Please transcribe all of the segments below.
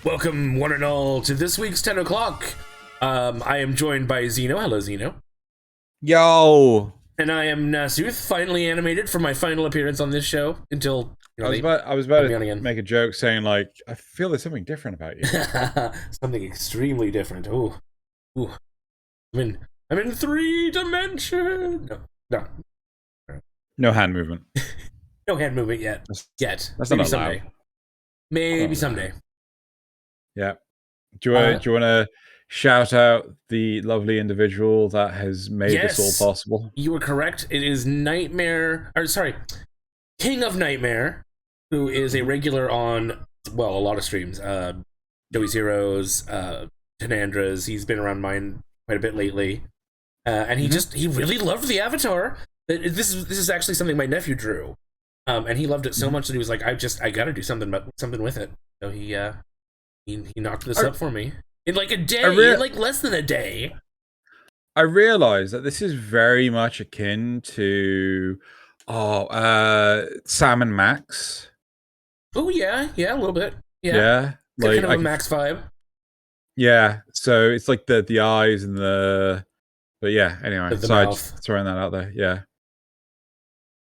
Welcome, one and all, to this week's Tenno Clock. I am joined by Xeno. Hello, Xeno. Yo! And I am Nasuth, finally animated for my final appearance on this show until I was about to make a joke saying, like, I feel there's something different about you. Something extremely different. Ooh. I'm in 3 dimension. No. No hand movement. No hand movement yet. That's Maybe not someday. allowed. Maybe someday. Yeah. Do you want to shout out the lovely individual that has made this all possible? You were correct. It is KingOfNightmare, who is a regular on, well, a lot of streams. Joey Zero's, Tenandra's. He's been around mine quite a bit lately. And he really loved the avatar. This is actually something my nephew drew. And he loved it so much that he was like, I gotta do something with it. So he knocked this up for me. In like a day, in like less than a day. I realize that this is very much akin to Sam and Max. Oh yeah, a little bit. Yeah. Like, kind of a Max vibe. Yeah. So it's like the eyes and but yeah, anyway. The so mouth. Just throwing that out there. Yeah.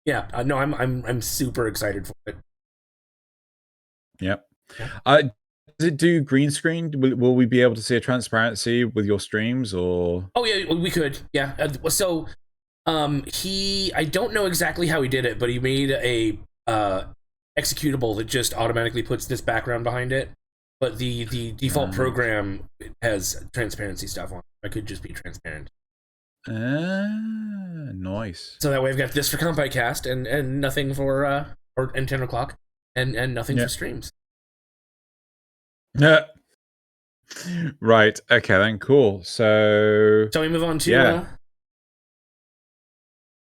Yeah. No, I'm super excited for it. Yep. Does it do green screen? Will we be able to see a transparency with your streams, or? Oh yeah, we could. Yeah. So, I don't know exactly how he did it, but he made a executable that just automatically puts this background behind it. But the default program has transparency stuff on. I could just be transparent. Nice. So that way I've got this for Compycast and nothing for and Tenno Clock and nothing for streams. Yeah. Right. Okay. Then cool. So. Shall we move on to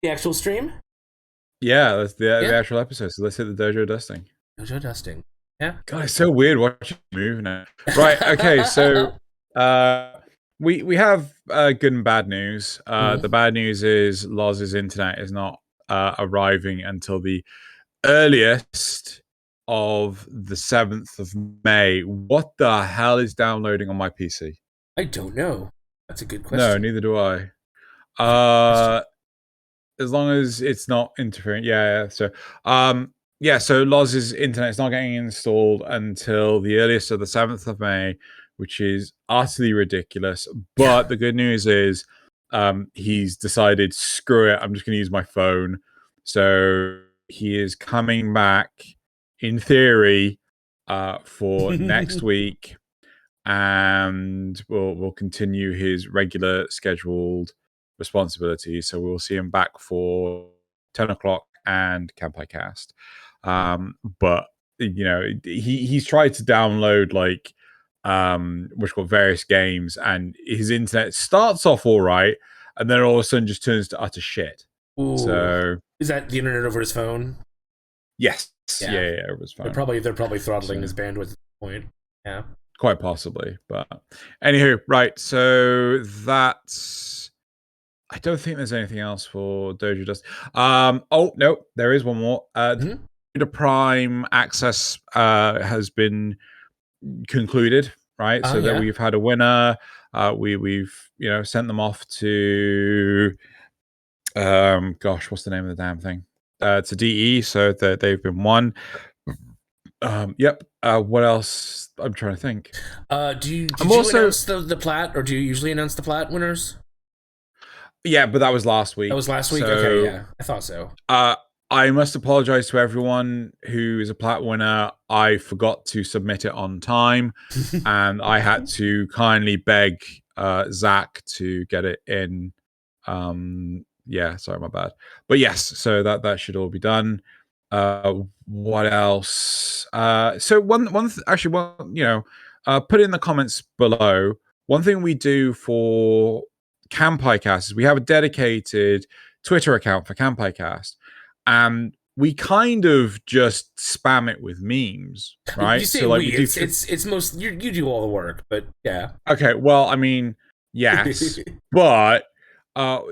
the actual stream? Yeah, that's the actual episode. So let's hit the Dojo Dusting. Dojo Dusting. Yeah. God, it's so weird watching you move now. Right. Okay. So, we have good and bad news. The bad news is LOZ's internet is not arriving until the earliest of the 7th of May. What the hell is downloading on my PC? I don't know. That's a good question. No, neither do I. As long as it's not interfering. Yeah. So, so LOZ's internet is not getting installed until the earliest of the 7th of May, which is utterly ridiculous. But the good news is he's decided, screw it, I'm just going to use my phone. So he is coming back, in theory, for next week, and we'll continue his regular scheduled responsibilities. So we'll see him back for 10 o'clock and Compycast. But he's tried to download which got various games, and his internet starts off all right, and then all of a sudden just turns to utter shit. Ooh. So is that the internet over his phone? Yes. Yeah, over his phone. They're probably throttling his bandwidth at this point. Yeah. Quite possibly. But anywho, right. So that's, I don't think there's anything else for Dojo Dust. Oh no, there is one more. The Prime access has been concluded, right? So that we've had a winner. We've sent them off to what's the name of the damn thing? To DE, so that they've been won. Yep. What else? I'm trying to think. Did you announce the Plat, or do you usually announce the Plat winners? Yeah, but that was last week. That was last week? So, okay, yeah. I thought so. I must apologize to everyone who is a Plat winner. I forgot to submit it on time, and I had to kindly beg Zach to get it in. Yeah, sorry, my bad. But yes, so that should all be done. What else? So put in the comments below. One thing we do for Compycast is we have a dedicated Twitter account for Compycast, and we kind of just spam it with memes, right? You say so it's most you do all the work, but yeah. Okay, well, I mean, yes, but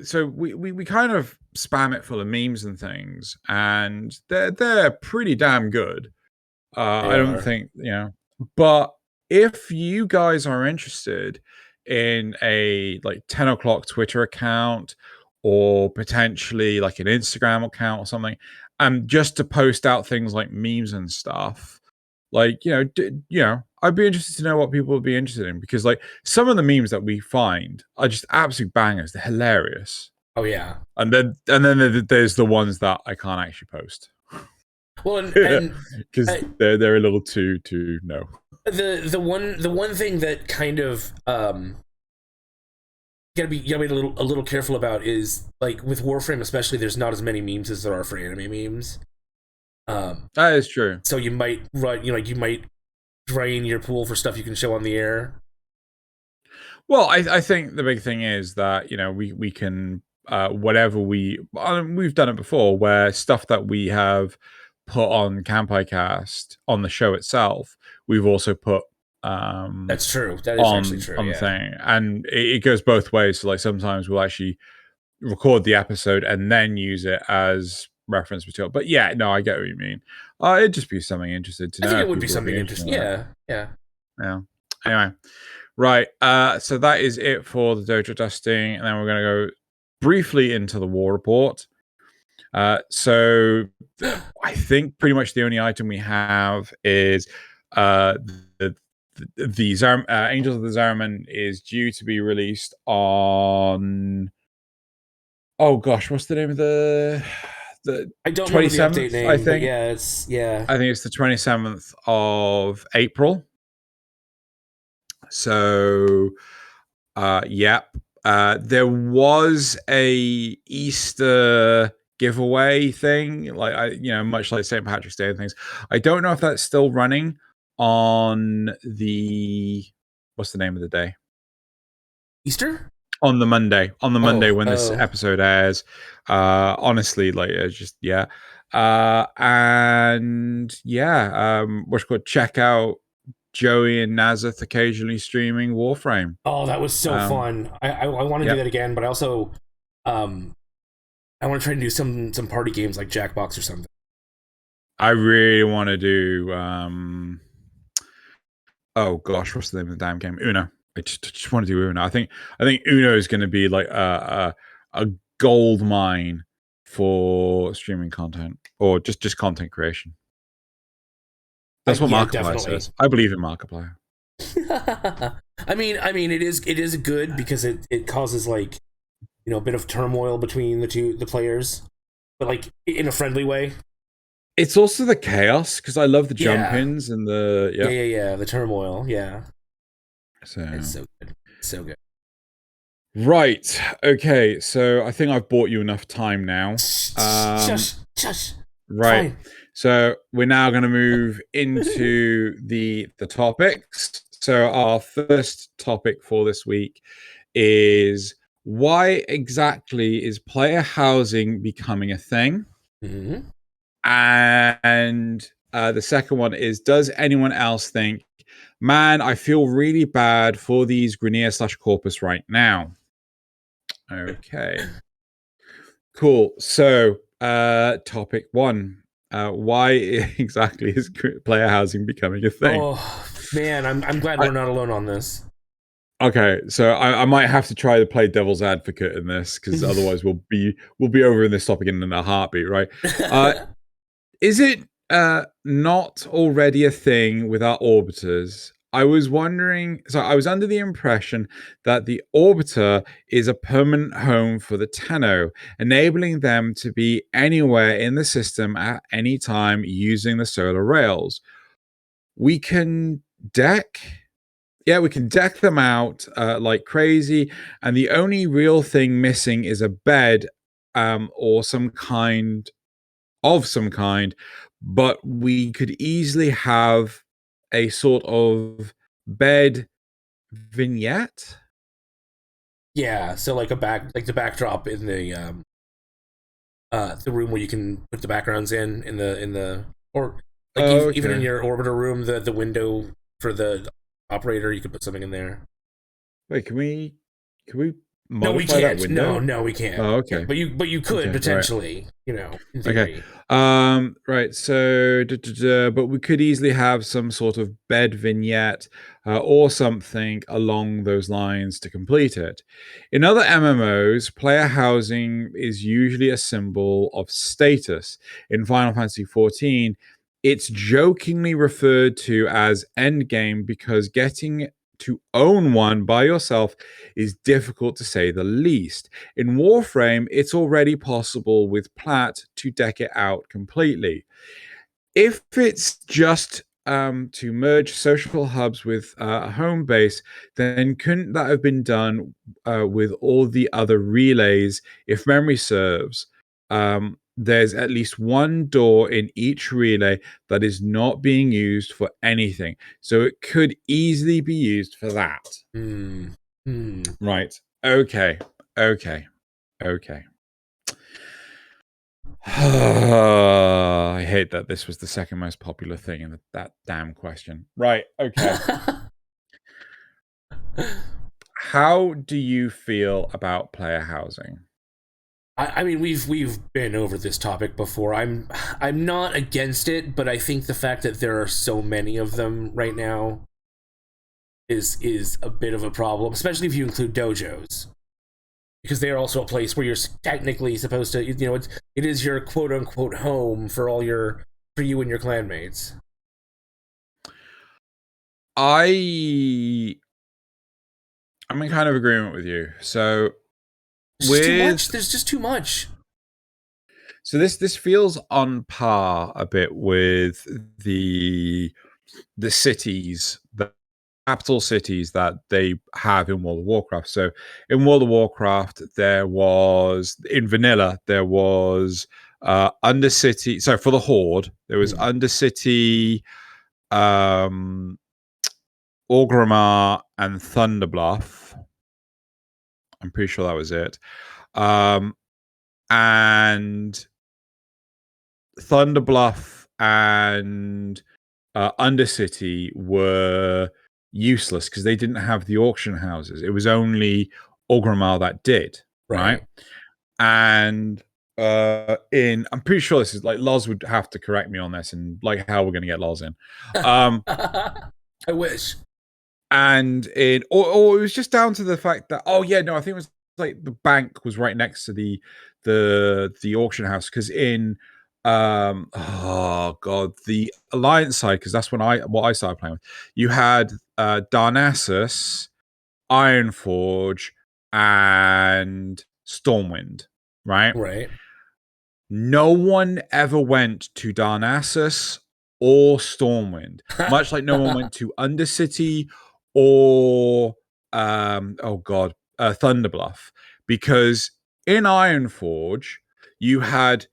so we kind of spam it full of memes and things, and they're pretty damn good. I don't think but if you guys are interested in a like 10 o'clock Twitter account or potentially like an Instagram account or something, just to post out things like memes and stuff, like I'd be interested to know what people would be interested in, because like some of the memes that we find are just absolute bangers. They're hilarious. Oh yeah. And then there's the ones that I can't actually post. Well, and because they're a little too no. The one thing that kind of you gotta be a little careful about is, like, with Warframe especially, there's not as many memes as there are for anime memes. That is true. So you might you might drain your pool for stuff you can show on the air. Well, I think the big thing is that we can whatever we've done it before, where stuff that we have put on KamPaiCast on the show itself, we've also put that's true. That is actually true. On the thing, and it goes both ways. So like sometimes we'll actually record the episode and then use it as reference material. But yeah, no, I get what you mean. It'd just be something interesting to know. I think it would be something interesting. Yeah. Anyway, right. So that is it for the Dojo Dusting, and then we're going to go briefly into the war report. So I think pretty much the only item we have is the Angels of the Zariman is due to be released on. Oh gosh, what's the name of the I don't know the update name. I think I think it's the 27th of April. So, there was a Easter giveaway thing, like much like St. Patrick's Day and things. I don't know if that's still running on the what's the name of the day? Easter? On the Monday when this episode airs. Honestly, like it's just what's called, check out Joey and Nasuth occasionally streaming Warframe. Oh, that was so fun. I want to do that again, but I also I want to try to do some party games like Jackbox or something. I really want to do oh gosh, what's the name of the damn game? Uno. I just want to do Uno. I think Uno is going to be like a gold mine for streaming content or just content creation. That's what Markiplier says. I believe in Markiplier. I mean, it is good because it causes, like, a bit of turmoil between the players, but like in a friendly way. It's also the chaos, because I love the jump-ins and the the turmoil. Yeah. So it's so good. Right. Okay. So I think I've bought you enough time now. Shush. Right. Fine. So we're now going to move into the topics. So our first topic for this week is, why exactly is player housing becoming a thing? Mm-hmm. And the second one is, does anyone else think, man, I feel really bad for these Grineer/Corpus right now? Okay. Cool. So, topic one. Why exactly is player housing becoming a thing? Oh, man, I'm glad we're not alone on this. Okay, so I might have to try to play devil's advocate in this, because otherwise we'll be over in this topic in a heartbeat, right? Is it not already a thing with our orbiters? I was wondering, so I was under the impression that the orbiter is a permanent home for the Tenno, enabling them to be anywhere in the system at any time using the solar rails. We can deck them out like crazy, and the only real thing missing is a bed or some kind, but we could easily have a sort of bed vignette. Yeah, so like the backdrop in the room where you can put the backgrounds in the or like even in your orbiter room, the window for the operator, you could put something in there. Wait, can we No, we modify that can't. window? No, we can't. Oh, okay. But you could Okay, potentially, in right. theory. Okay. Right. So, but we could easily have some sort of bed vignette or something along those lines to complete it. In other MMOs, player housing is usually a symbol of status. In Final Fantasy XIV, it's jokingly referred to as endgame because getting to own one by yourself is difficult to say the least. In Warframe, it's already possible with Plat to deck it out completely. If it's just to merge social hubs with a home base, then couldn't that have been done with all the other relays? If memory serves, there's at least one door in each relay that is not being used for anything. So it could easily be used for that. Right. Okay. I hate that this was the second most popular thing in that damn question. Right. Okay. How do you feel about player housing? I mean, we've been over this topic before. I'm not against it, but I think the fact that there are so many of them right now is a bit of a problem, especially if you include dojos, because they are also a place where you're technically supposed to, it is your quote unquote home for you and your clanmates. I'm in kind of agreement with you. So too much. There's just too much. So this feels on par a bit with the cities, the capital cities that they have in World of Warcraft. So in World of Warcraft, in vanilla, there was Undercity. So for the Horde, there was Undercity, Orgrimmar, and Thunderbluff. I'm pretty sure that was it. And Thunderbluff and Undercity were useless because they didn't have the auction houses. It was only Orgrimmar that did, right? And I'm pretty sure this is like Loz would have to correct me on this and like how we're going to get Loz in. I wish. And or it was just down to the fact that I think it was like the bank was right next to the auction house because in the Alliance side, because that's what I started playing with, you had Darnassus, Ironforge, and Stormwind, right? No one ever went to Darnassus or Stormwind, much like no one went to Undercity or Thunderbluff, because in Ironforge you had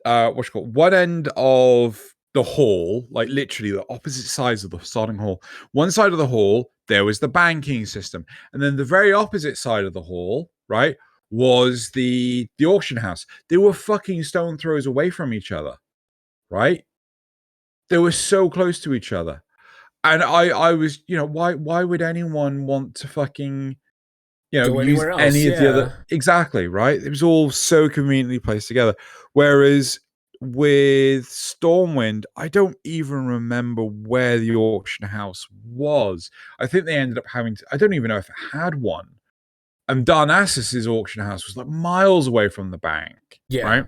one end of the hall, like literally the opposite sides of the starting hall. One side of the hall, there was the banking system, and then the very opposite side of the hall, right, was the auction house. They were fucking stone throws away from each other, right? They were so close to each other. And I was, why would anyone want to fucking, use any of the other? Exactly, right? It was all so conveniently placed together. Whereas with Stormwind, I don't even remember where the auction house was. I think they ended up I don't even know if it had one. And Darnassus's auction house was like miles away from the bank. Yeah. Right.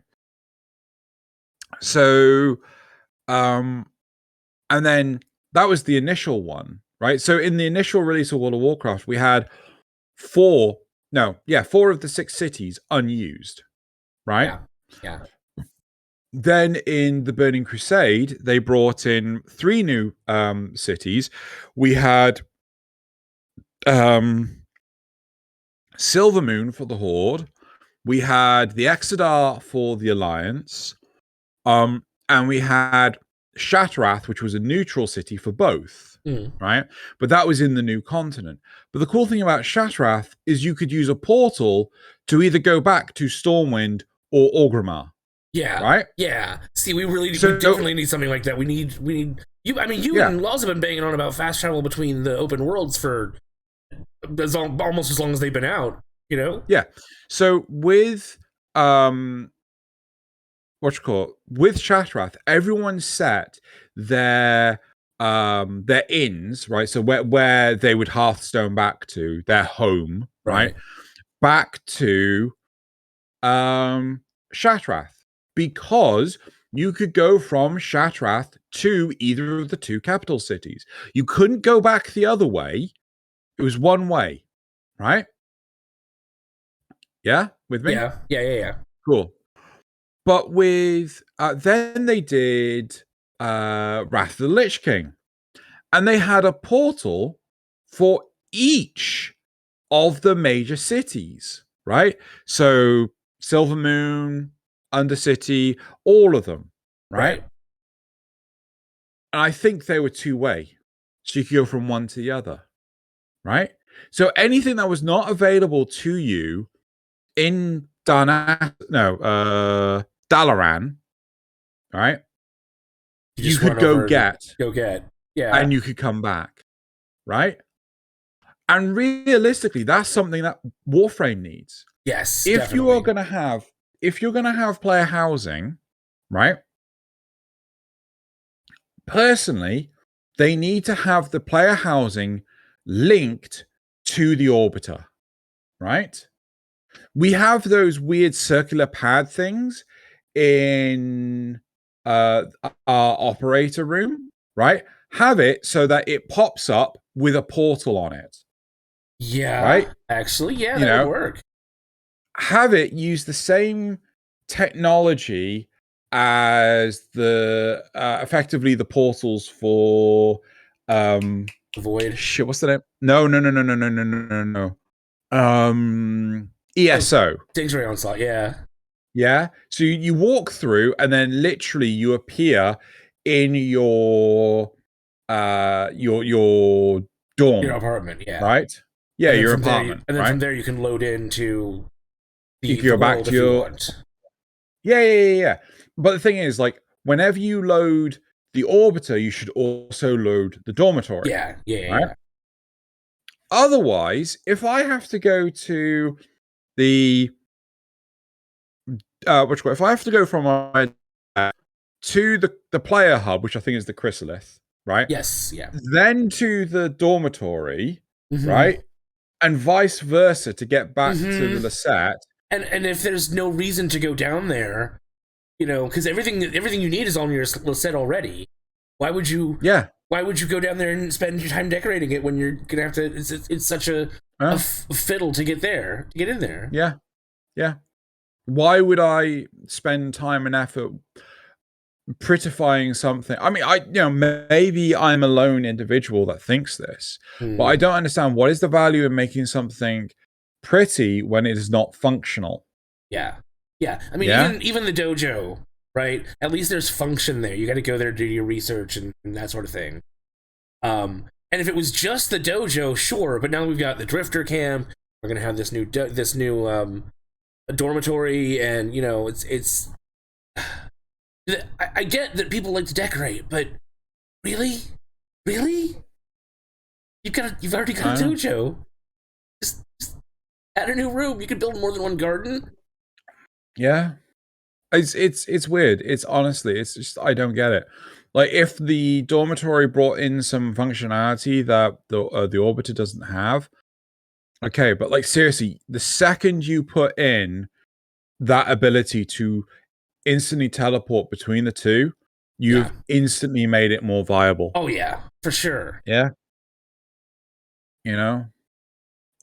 So, and then that was the initial one, right? So in the initial release of World of Warcraft, we had 4 of the 6 cities unused, right? Yeah. Then in the Burning Crusade, they brought in 3 new cities. We had Silvermoon for the Horde. We had the Exodar for the Alliance. And we had Shattrath, which was a neutral city for both, right? But that was in the new continent. But the cool thing about Shattrath is you could use a portal to either go back to Stormwind or Orgrimmar. Yeah. Right? Yeah. See, we definitely need something like that. We need you. I mean, you and Loz have been banging on about fast travel between the open worlds for almost as long as they've been out. you know? Yeah. So with with Shattrath, everyone set their inns, right? So where they would Hearthstone back to, their home, right? Back to Shattrath. Because you could go from Shattrath to either of the two capital cities. You couldn't go back the other way. It was one way, right? Yeah, with me? Yeah. Cool. But with then they did Wrath of the Lich King, and they had a portal for each of the major cities, right? So Silver Moon, Undercity, all of them, right? And I think they were two-way, so you could go from one to the other, right? So anything that was not available to you in Dalaran, right? You could go get. Yeah. And you could come back, right? And realistically, that's something that Warframe needs. Yes, if you're gonna have player housing, right? Personally, they need to have the player housing linked to the orbiter, right? We have those weird circular pad things in our operator room, right? Have it so that it pops up with a portal on it. Yeah. Right? Actually, yeah, that would work. Have it use the same technology as the effectively the portals for Void. Shit, what's the name? No. ESO. Sanctuary Onslaught, yeah. Yeah. So you walk through and then literally you appear in your dorm. Your apartment, yeah. Right? Yeah, your apartment. And then right? from there you can load into if you're back to your Yeah. But the thing is, like, whenever you load the orbiter, you should also load the dormitory. Yeah. Otherwise, if I have to go to the if I have to go from my to the player hub, which I think is the Chrysalith, right? Yes, yeah. Then to the dormitory, right? And vice versa to get back to the Lisette. And if there's no reason to go down there, you know, because everything you need is on your Lisette already. Why would you? Yeah. Why would you go down there and spend your time decorating it when you're gonna have to? It's such a fiddle to get there, to get in there. Yeah. Why would I spend time and effort prettifying something? I mean, maybe I'm a lone individual that thinks this, but I don't understand what is the value in making something pretty when it is not functional. Yeah. I mean, even the dojo, right? At least there's function there. You got to go there, do your research and that sort of thing. And if it was just the dojo, sure. But now we've got the drifter camp. We're gonna have this new dormitory, and you know, it's. I get that people like to decorate, but really, you've already got a dojo. Just add a new room. You could build more than one garden. Yeah, it's weird. It's honestly, it's just I don't get it. Like, if the dormitory brought in some functionality that the orbiter doesn't have, okay, but like seriously, the second you put in that ability to instantly teleport between the two, you've instantly made it more viable. Oh yeah, for sure. Yeah.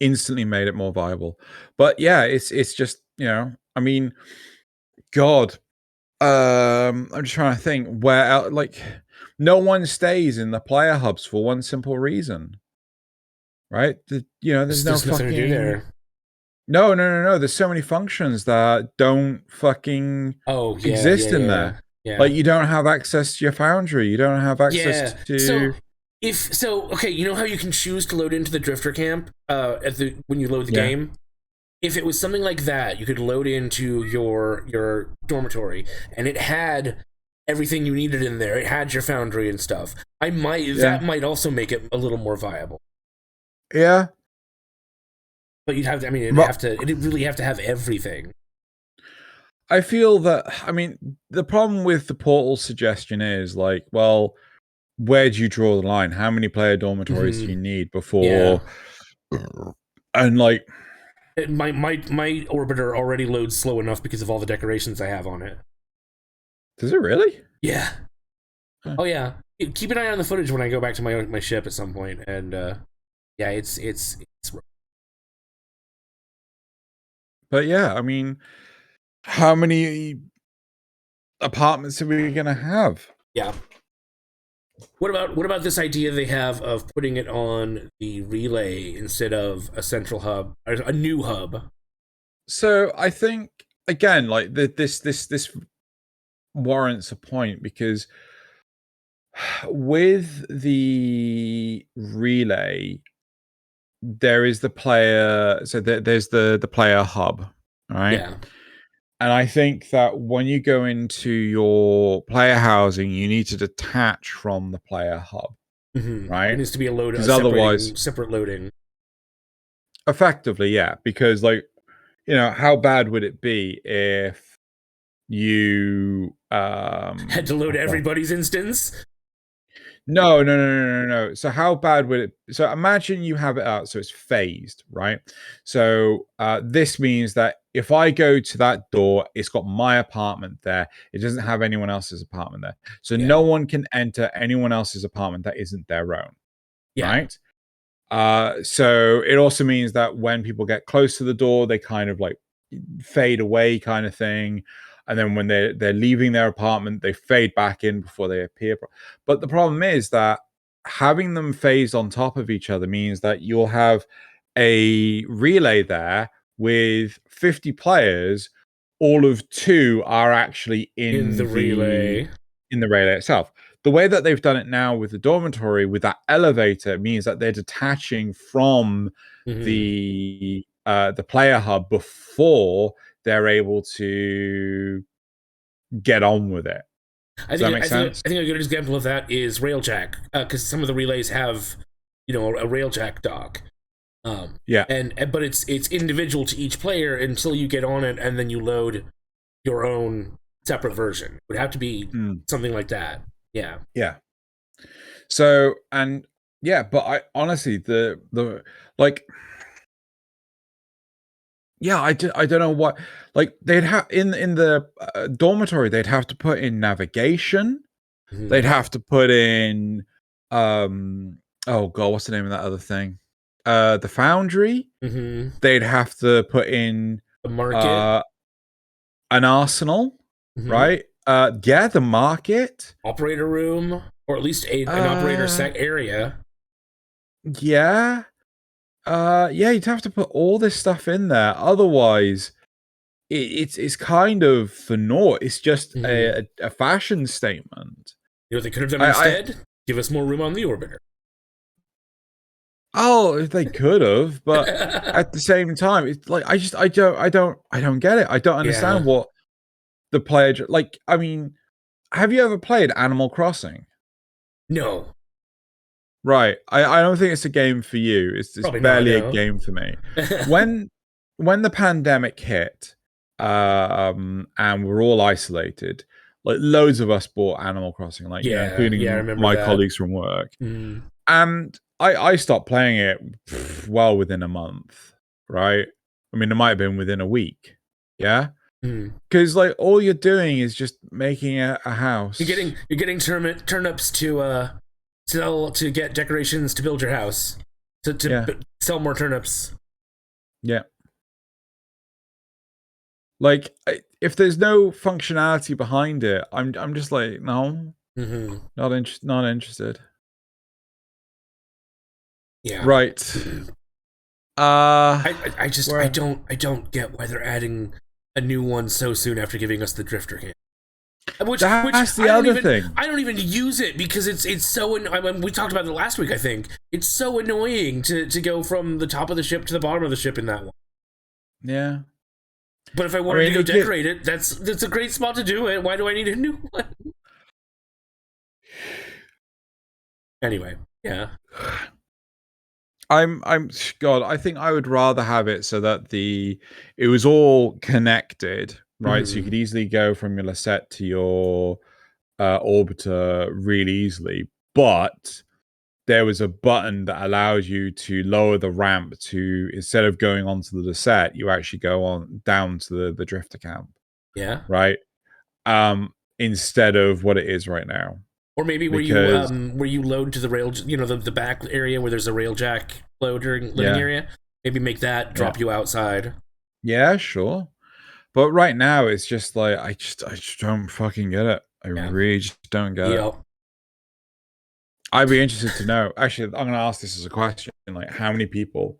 Instantly made it more viable. But yeah, it's just, I mean, God, I'm just trying to think where, like, no one stays in the player hubs for one simple reason, right? There's no fucking. To do there. No. There's so many functions that don't fucking exist in there. Yeah. Like, you don't have access to your foundry. You don't have access to. Okay, you know how you can choose to load into the drifter camp when you load the game? If it was something like that, you could load into your dormitory, and it had everything you needed in there. It had your foundry and stuff. That might also make it a little more viable. Yeah. But you'd have to, it'd really have to have everything. I feel that, the problem with the portal suggestion is like, well, where do you draw the line? How many player dormitories do you need before? And like, my orbiter already loads slow enough because of all the decorations I have on it. Does it really? Yeah. Huh. Oh yeah. Keep an eye on the footage when I go back to my ship at some point, and yeah, it's. But yeah, how many apartments are we gonna have? Yeah. What about this idea they have of putting it on the relay instead of a central hub, or a new hub? So I think again, like this warrants a point, because with the relay, there is the player. So there's the player hub, right? Yeah. And I think that when you go into your player housing, you need to detach from the player hub, right? It needs to be a load, because otherwise, separate loading. Effectively, yeah. Because like, how bad would it be if you had to load everybody's instance? No. So how bad would it? So imagine you have it out, so it's phased, right? So this means that if I go to that door, it's got my apartment there. It doesn't have anyone else's apartment there. So no one can enter anyone else's apartment that isn't their own, right? So it also means that when people get close to the door, they kind of like fade away, kind of thing. And then when they're leaving their apartment, they fade back in before they appear. But the problem is that having them phased on top of each other means that you'll have a relay there with 50 players. All of 2 are actually in the relay itself. The way that they've done it now with the dormitory, with that elevator, means that they're detaching from the player hub before they're able to get on with it. Does that make sense? I think a good example of that is Railjack, because some of the relays have, a Railjack dock. But it's individual to each player until you get on it, and then you load your own separate version. It would have to be something like that. Yeah. Yeah. So, but I honestly, the like, yeah, I don't know what, like, they'd have in the dormitory, they'd have to put in navigation. They'd have to put in, oh god, what's the name of that other thing? The foundry. They'd have to put in the market, an arsenal, right? The market, operator room, or at least an operator set area. Yeah. You'd have to put all this stuff in there. Otherwise, it's kind of for naught. It's just a fashion statement. They could have done instead? Give us more room on the orbiter. Oh, they could have, but at the same time, it's like I don't get it. I don't understand what the player like. Have you ever played Animal Crossing? No. Right. I don't think it's a game for you. It's barely a game for me. When the pandemic hit, and we're all isolated, like loads of us bought Animal Crossing, like including my colleagues from work. And I stopped playing it well within a month, right? It might have been within a week. Yeah. Because like all you're doing is just making a house. You're getting turnips to sell, to get decorations to build your house, to sell more turnips. Yeah. Like if there's no functionality behind it, I'm just like no, not interested. Yeah. Right. I don't get why they're adding a new one so soon after giving us the Drifter game. That's the other thing. I don't even use it because it's so. We talked about it last week. I think it's so annoying to go from the top of the ship to the bottom of the ship in that one. Yeah. But if I wanted to go decorate it, that's a great spot to do it. Why do I need a new one? Anyway, yeah. God, I think I would rather have it so that it was all connected, right? So you could easily go from your Lasette to your orbiter really easily, but there was a button that allows you to lower the ramp to, instead of going onto the Lasette, you actually go on down to the drifter camp. Yeah. Right. Instead of what it is right now. Or maybe where you load to the rail, the back area where there's a rail jack loading area. Maybe make that drop you outside. Yeah, sure. But right now it's just like I just don't fucking get it. I really just don't get it. I'd be interested to know. Actually, I'm going to ask this as a question: like, how many people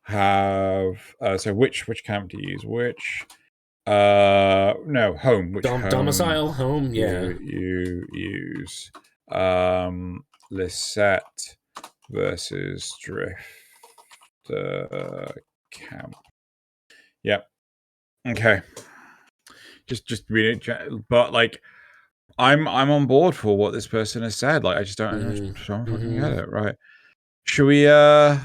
have? So, which camp do you use? Which? No, home. Which home domicile home? Yeah. You use Lasette versus Drift camp. Yep. Okay. Just read it, but like. I'm on board for what this person has said. Like, I just don't fucking get it. Right? Should we? And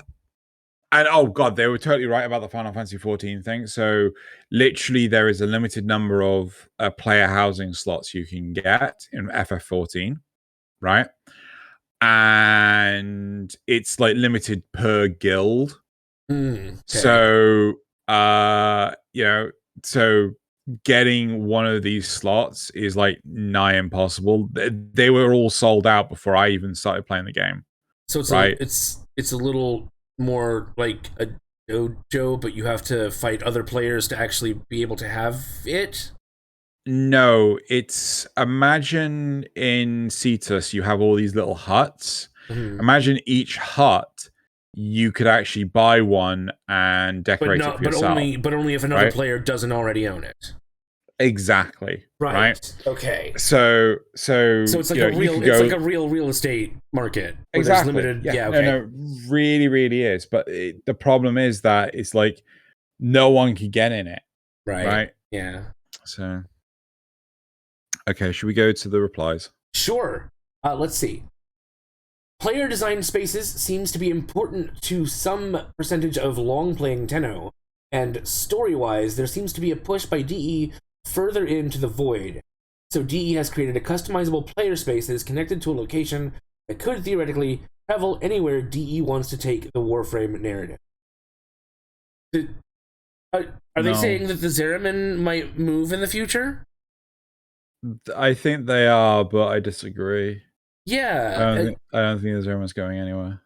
oh god, they were totally right about the Final Fantasy 14 thing. So literally, there is a limited number of player housing slots you can get in FF14, right? And it's like limited per guild. Okay. So so getting one of these slots is like nigh impossible. They were all sold out before I even started playing the game. So it's right? It's a little more like a dojo, but you have to fight other players to actually be able to have it. No, it's, imagine in Cetus you have all these little huts. Imagine each hut you could actually buy one and decorate it for yourself. But only if another player doesn't already own it. Exactly. Right. Okay. So it's like like a real estate market. Exactly. Limited. Yeah. Okay. No, really, really is. But the problem is that it's like no one can get in it. Right. Yeah. So. Okay. Should we go to the replies? Sure. Let's see. Player design spaces seems to be important to some percentage of long-playing Tenno, and story-wise, there seems to be a push by DE further into the void. So DE has created a customizable player space that is connected to a location that could theoretically travel anywhere DE wants to take the Warframe narrative. Are they saying that the Zeramin might move in the future? I think they are, but I disagree. Yeah. I don't think the Zeramin's going anywhere.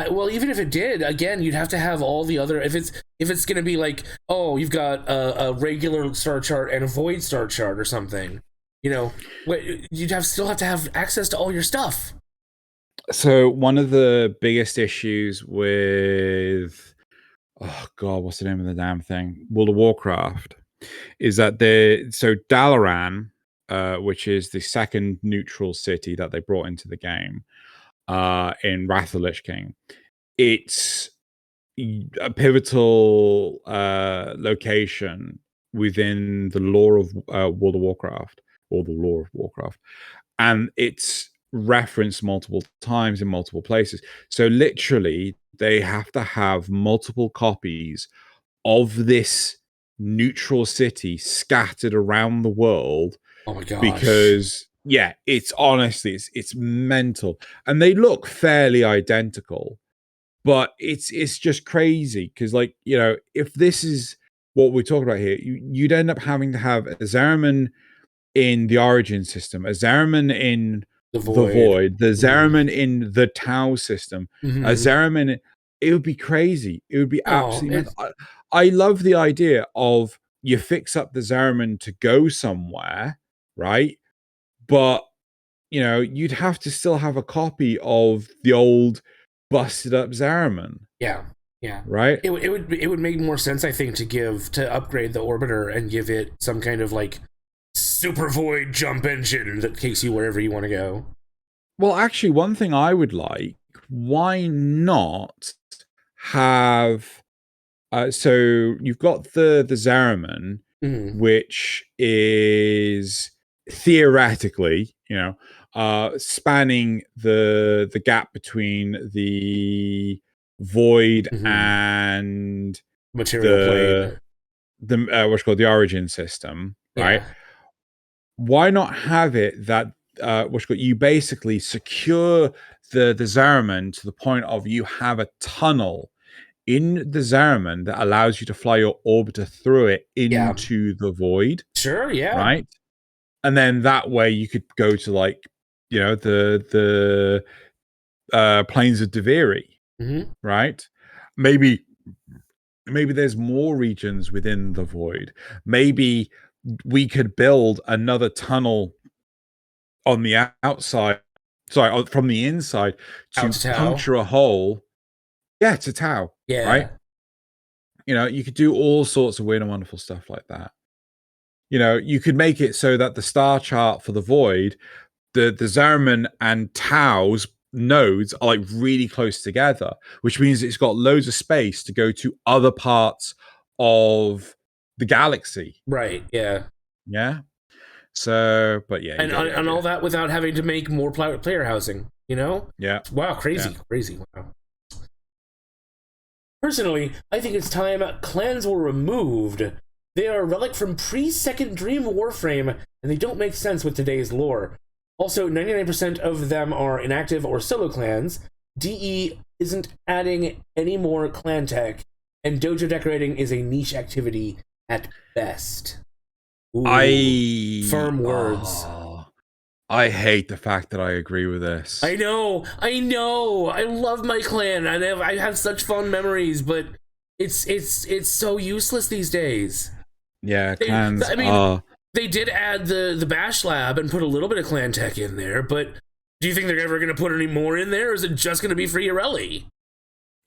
Well, even if it did, again, you'd have to have all the other. If it's going to be like, oh, you've got a regular star chart and a void star chart or something, you'd still have to have access to all your stuff. So one of the biggest issues with, oh god, what's the name of the damn thing? World of Warcraft, is that Dalaran, which is the second neutral city that they brought into the game, in Wrath of the Lich King, it's a pivotal location within the lore of World of Warcraft, or the lore of Warcraft, and it's referenced multiple times in multiple places. So literally, they have to have multiple copies of this neutral city scattered around the world. Oh my gosh. Because it's honestly it's mental, and they look fairly identical, but it's just crazy because, like, if this is what we're talking about here, you'd end up having to have a Zeramin in the Origin system, a Zeramin in the Void, the Zeramin in the Tau system, a Zeramin. It would be crazy. It would be absolutely mental. I love the idea of you fix up the Zeramin to go somewhere, right? But you'd have to still have a copy of the old busted up Zeramin. Yeah. Right? It would make more sense, I think, to upgrade the orbiter and give it some kind of like super void jump engine that takes you wherever you want to go. Well, actually, one thing I would like, why not have so you've got the Zeramin, which is theoretically, spanning the gap between the Void and Material Plane. What's called the Origin system, right? Yeah. Why not have it that you basically secure the Zariman to the point of you have a tunnel in the Zariman that allows you to fly your orbiter through it into the void. Sure, yeah. Right? And then that way you could go to like, the plains of Deviri. Right? Maybe there's more regions within the void. Maybe we could build another tunnel on the outside, from the inside to puncture a hole. Yeah, to Tau. Yeah. Right? You could do all sorts of weird and wonderful stuff like that. You could make it so that the star chart for the void, the Zariman and Tau's nodes are like really close together, which means it's got loads of space to go to other parts of the galaxy. Right, yeah. Yeah. So, but yeah. And all that without having to make more player housing, Yeah. Wow, crazy, crazy. Wow. Personally, I think it's time clans were removed. They are a relic from pre-Second Dream Warframe, and they don't make sense with today's lore. Also, 99% of them are inactive or solo clans. DE isn't adding any more clan tech, and dojo decorating is a niche activity at best. Ooh, firm words. I hate the fact that I agree with this. I know. I love my clan. I have such fond memories, but it's so useless these days. Yeah, clans. They did add the Bash Lab and put a little bit of clan tech in there, but do you think they're ever going to put any more in there, or is it just going to be free Ireli?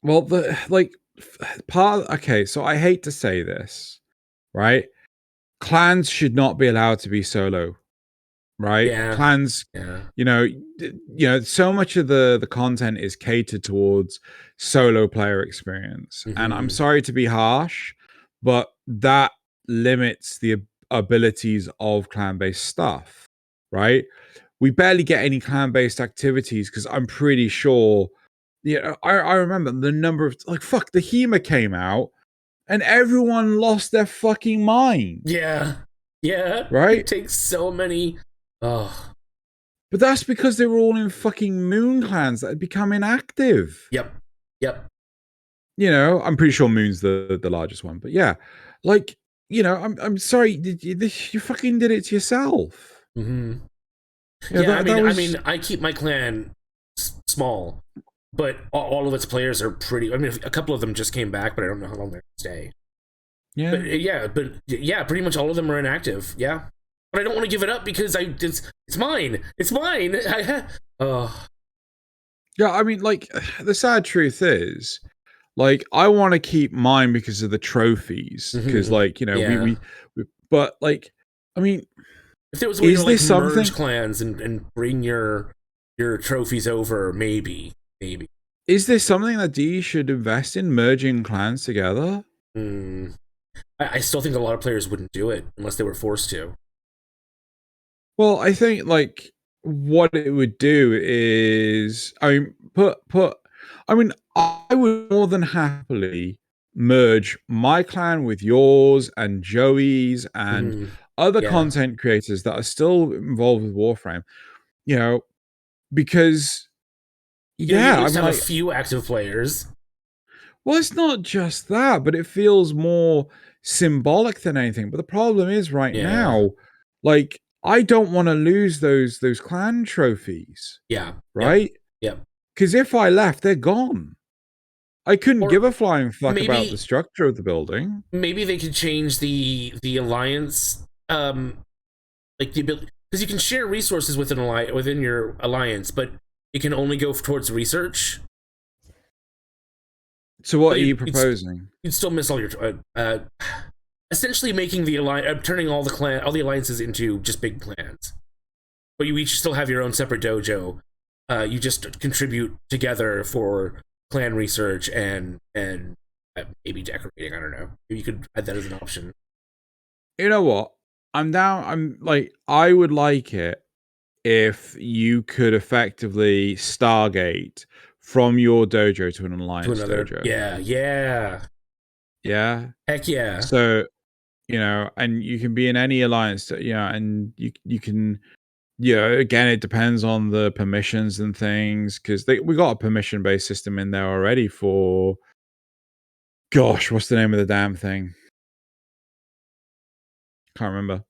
Well, so I hate to say this, right? Clans should not be allowed to be solo, right? Yeah. Clans, so much of the content is catered towards solo player experience. And I'm sorry to be harsh, but that limits the abilities of clan-based stuff, right? We barely get any clan-based activities because I'm pretty sure, I remember the number of, the HEMA came out and everyone lost their fucking mind. Yeah. Right? It takes so many. Oh. But that's because they were all in fucking moon clans that had become inactive. Yep. I'm pretty sure Moon's the largest one, but yeah, I'm sorry, you fucking did it to yourself. I keep my clan small, but all of its players are pretty. I mean, a couple of them just came back, but I don't know how long they're stay. Yeah, but pretty much all of them are inactive. Yeah, but I don't want to give it up because it's mine. It's mine. Yeah, I mean, the sad truth is, I want to keep mine because of the trophies. Because, but I mean, if there was a way to merge clans and bring your trophies over, maybe. Is this something that D should invest in, merging clans together? I still think a lot of players wouldn't do it unless they were forced to. Well, I think what it would do is, I would more than happily merge my clan with yours and Joey's and other content creators that are still involved with Warframe, because you have a few active players. Well, it's not just that, but it feels more symbolic than anything. But the problem is right now, I don't want to lose those clan trophies. Yeah. Right? Yep. Because if I left, they're gone. I couldn't give a flying fuck about the structure of the building. Maybe they could change the alliance, the ability, because you can share resources within your alliance, but it can only go towards research. So what are you proposing? You'd still miss all your essentially making the turning all the alliances into just big clans, but you each still have your own separate dojo. You just contribute together for clan research and maybe decorating. I don't know. You could add that as an option. You know what? I would like it if you could effectively Stargate from your dojo to an alliance to another dojo. Yeah. Heck yeah. So, and you can be in any alliance, and you can, again, it depends on the permissions and things, because we got a permission-based system in there already for, gosh, what's the name of the damn thing? Can't remember.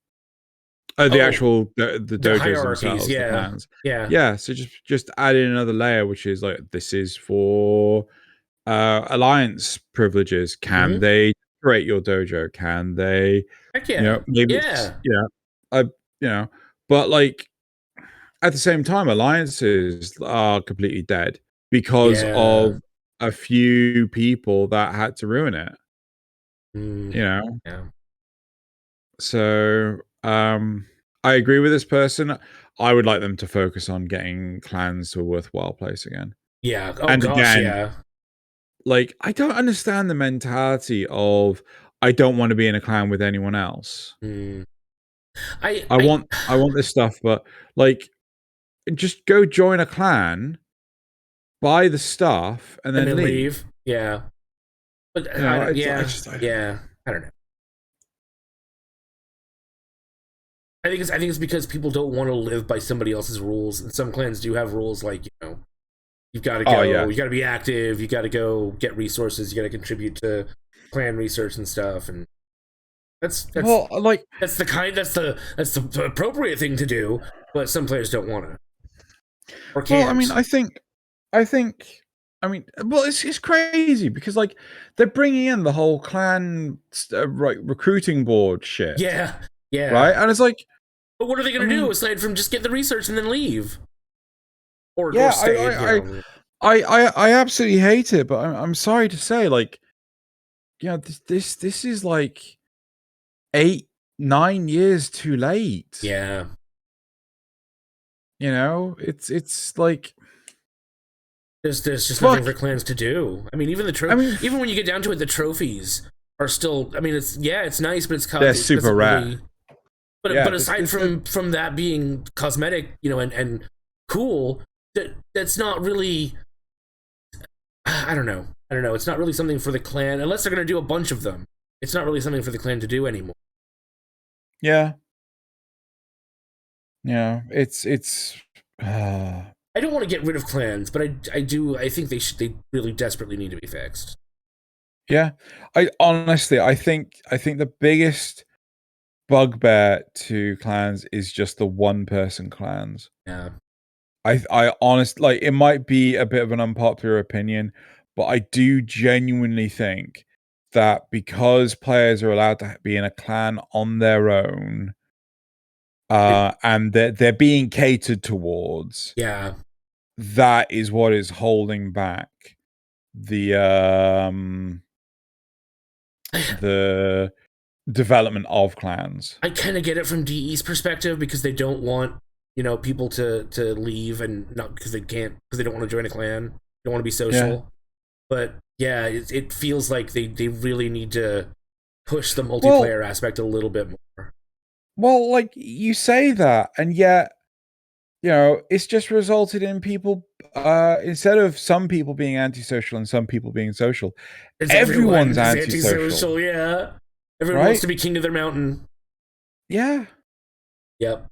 The actual the dojos themselves, the clans. Yeah. So just add in another layer, which is like, this is for alliance privileges. Can they create your dojo? Can they? Heck yeah. Maybe but like at the same time, alliances are completely dead because of a few people that had to ruin it. Yeah. So, I agree with this person. I would like them to focus on getting clans to a worthwhile place again. Yeah. Oh, and gosh, again, yeah. Like, I don't understand the mentality of, I don't want to be in a clan with anyone else. I want this stuff, but like, just go join a clan, buy the stuff, and then leave. Yeah. But I don't know. I think it's because people don't want to live by somebody else's rules, and some clans do have rules like, you've got to go, you got to be active, you got to go get resources, you got to contribute to clan research and stuff, and that's the appropriate thing to do, but some players don't want to. Or can't. Well, I mean, it's crazy because like they're bringing in the whole clan recruiting board shit. Yeah. Right, and it's like, but what are they going to do aside from just get the research and then leave? Or stay. I absolutely hate it, but I'm sorry to say, like, this is like 8-9 years too late. Yeah. It's like there's just nothing for clans to do. I mean, even even when you get down to it, the trophies are still. I mean, it's nice, but they're super rare. But aside from that being cosmetic, and cool, that's not really. I don't know. It's not really something for the clan, unless they're going to do a bunch of them. It's not really something for the clan to do anymore. Yeah. It's. I don't want to get rid of clans, but I think they really desperately need to be fixed. Yeah, I think the biggest bugbear to clans is just the one-person clans. Yeah. I honestly, like, it might be a bit of an unpopular opinion, but I do genuinely think that because players are allowed to be in a clan on their own, and they're being catered towards, that is what is holding back the development of clans. I kind of get it from DE's perspective because they don't want people to leave, and not because they can't, because they don't want to join a clan, they don't want to be social. But yeah, it feels like they really need to push the multiplayer aspect a little bit more. Well, like, you say that, and yet it's just resulted in people, instead of some people being antisocial and some people being social, everyone's antisocial. Yeah, everyone wants to be king of their mountain. Yeah. Yep.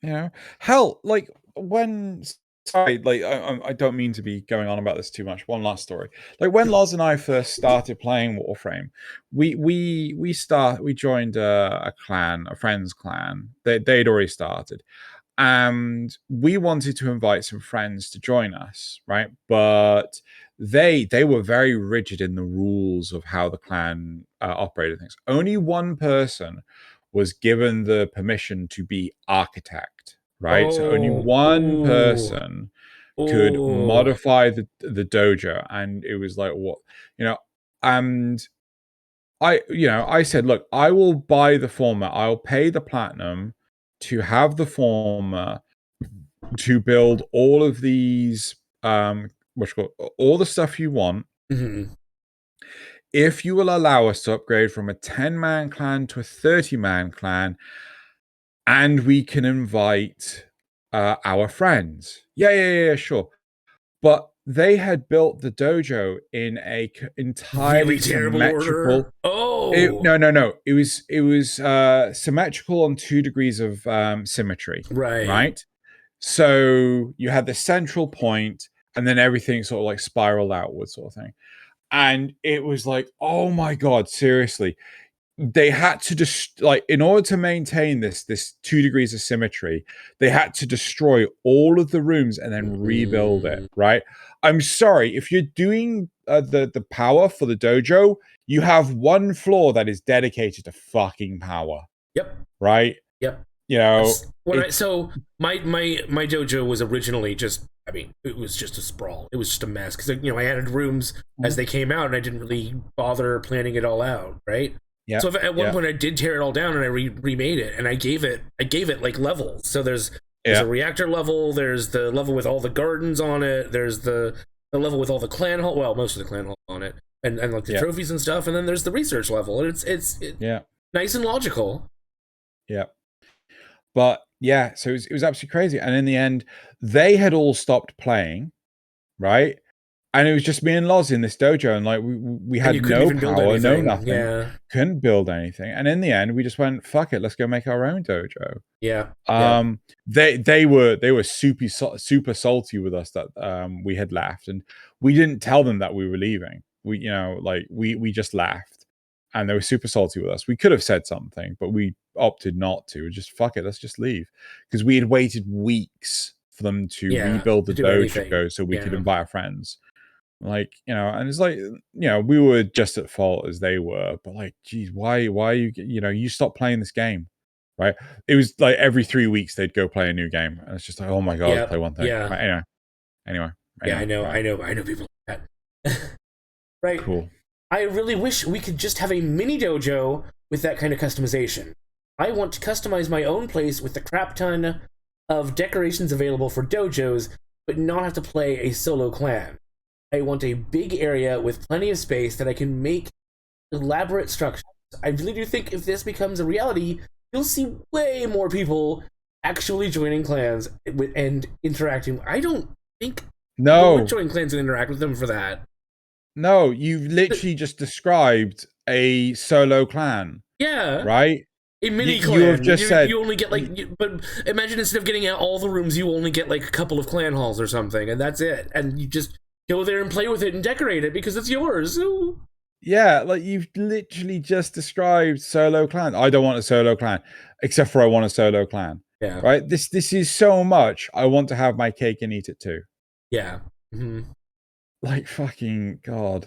Yeah. Hell, like, when... Sorry, like, I don't mean to be going on about this too much. One last story. Like, when Loz and I first started playing Warframe, we joined a clan, a friend's clan. They'd already started, and we wanted to invite some friends to join us, right? But they were very rigid in the rules of how the clan operated things. Only one person was given the permission to be architect. Right, so only one person could modify the dojo, and it was like, what, and I said, look, I will buy the format, I'll pay the platinum to have the format to build all of these all the stuff you want. If you will allow us to upgrade from a 10-man clan to a 30-man clan, and we can invite our friends. Yeah, sure. but they had built the dojo in a entirely really terrible symmetrical order. Oh, no. It was symmetrical on 2 degrees of symmetry. Right. So you had the central point, and then everything sort of like spiraled outwards, sort of thing. And it was like, oh my god, seriously. They had to just like, in order to maintain this 2 degrees of symmetry, they had to destroy all of the rooms and then rebuild it. Right? I'm sorry, if you're doing the power for the dojo, you have one floor that is dedicated to fucking power. Yep. Right? Yep. You know, so my dojo was originally just, I mean, it was just a sprawl. It was just a mess because, you know, I added rooms as they came out, and I didn't really bother planning it all out, right? Yeah. So at one point I did tear it all down and I remade it, and I gave it like levels. So there's a reactor level, there's the level with all the gardens on it, there's the level with all the clan hall, well, most of the clan hall on it, and like the trophies and stuff, and then there's the research level, and it's nice and logical. Yeah. But yeah, so it was absolutely crazy. And in the end, they had all stopped playing, right? And it was just me and Loz in this dojo, and like we had no power, no nothing, couldn't build anything. And in the end, we just went, "Fuck it, let's go make our own dojo." Yeah. They were super salty with us that we had left, and we didn't tell them that we were leaving. We just left, and they were super salty with us. We could have said something, but we opted not to. Just fuck it, let's just leave, because we had waited weeks for them to rebuild the dojo so we could invite our friends. Like, you know, and it's like, you know, we were just at fault as they were, but like, geez, why you you stop playing this game, right? It was like every 3 weeks they'd go play a new game, and it's just like, oh my god, let's play one thing. Yeah. Right, anyway. Yeah, I know people like that. Right. Cool. I really wish we could just have a mini dojo with that kind of customization. I want to customize my own place with the crap ton of decorations available for dojos, but not have to play a solo clan. I want a big area with plenty of space that I can make elaborate structures. I really do think if this becomes a reality, you'll see way more people actually joining clans and interacting. I don't think people would join clans and interact with them for that. No, you've literally just described a solo clan. Yeah. Right? A mini clan. You have just said you only get like, but imagine instead of getting out all the rooms, you only get like a couple of clan halls or something, and that's it. And you just go there and play with it and decorate it because it's yours. Ooh. Yeah, like you've literally just described solo clan. I don't want a solo clan, except for I want a solo clan. Yeah. Right? This is so much. I want to have my cake and eat it too. Yeah. Mm-hmm. Like fucking god.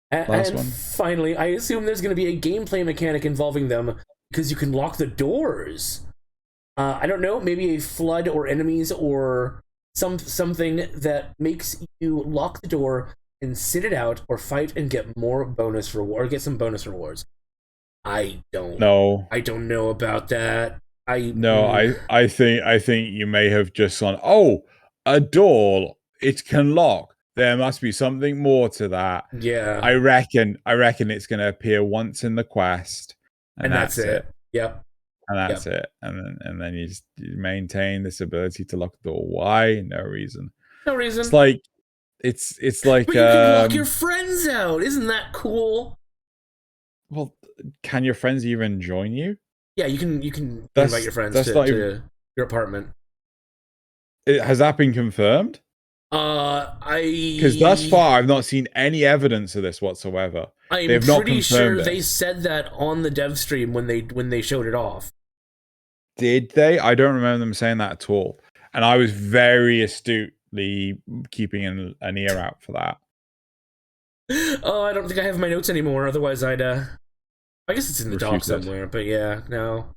And finally, I assume there's going to be a gameplay mechanic involving them because you can lock the doors. I don't know, maybe a flood or enemies or something that makes you lock the door and sit it out or fight and get more bonus reward or get some bonus rewards. I don't know about that. I think you may have just gone, oh, a door, it can lock. There must be something more to that. Yeah. I reckon it's going to appear once in the quest, and that's it. Yep. And that's it. And then you just maintain this ability to lock the door. Why? No reason. No reason. It's like it's like but you can lock your friends out. Isn't that cool? Well, can your friends even join you? Yeah, you can invite your friends to your apartment. Has that been confirmed? Because thus far I've not seen any evidence of this whatsoever. I'm pretty sure they said that on the dev stream when they showed it off. Did they? I don't remember them saying that at all. And I was very astutely keeping an ear out for that. Oh, I don't think I have my notes anymore. Otherwise, I guess it's in the doc somewhere. But yeah, no,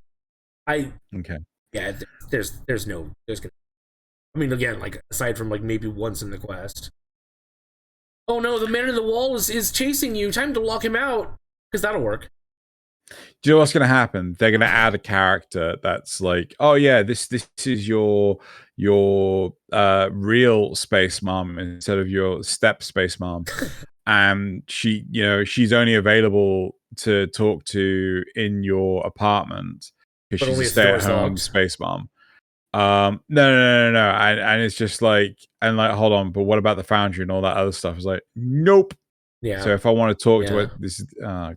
okay. Yeah, there's gonna. I mean, again, like aside from like maybe once in the quest. Oh no, the man in the wall is chasing you. Time to lock him out, because that'll work. Do you know what's going to happen? They're going to add a character that's like, oh yeah, this is your real space mom instead of your step space mom, and she's only available to talk to in your apartment because she's a stay-at-home space mom. No. And it's just like, and like, hold on, but what about the foundry and all that other stuff? It's like, nope. Yeah. So if I want to talk to it, this is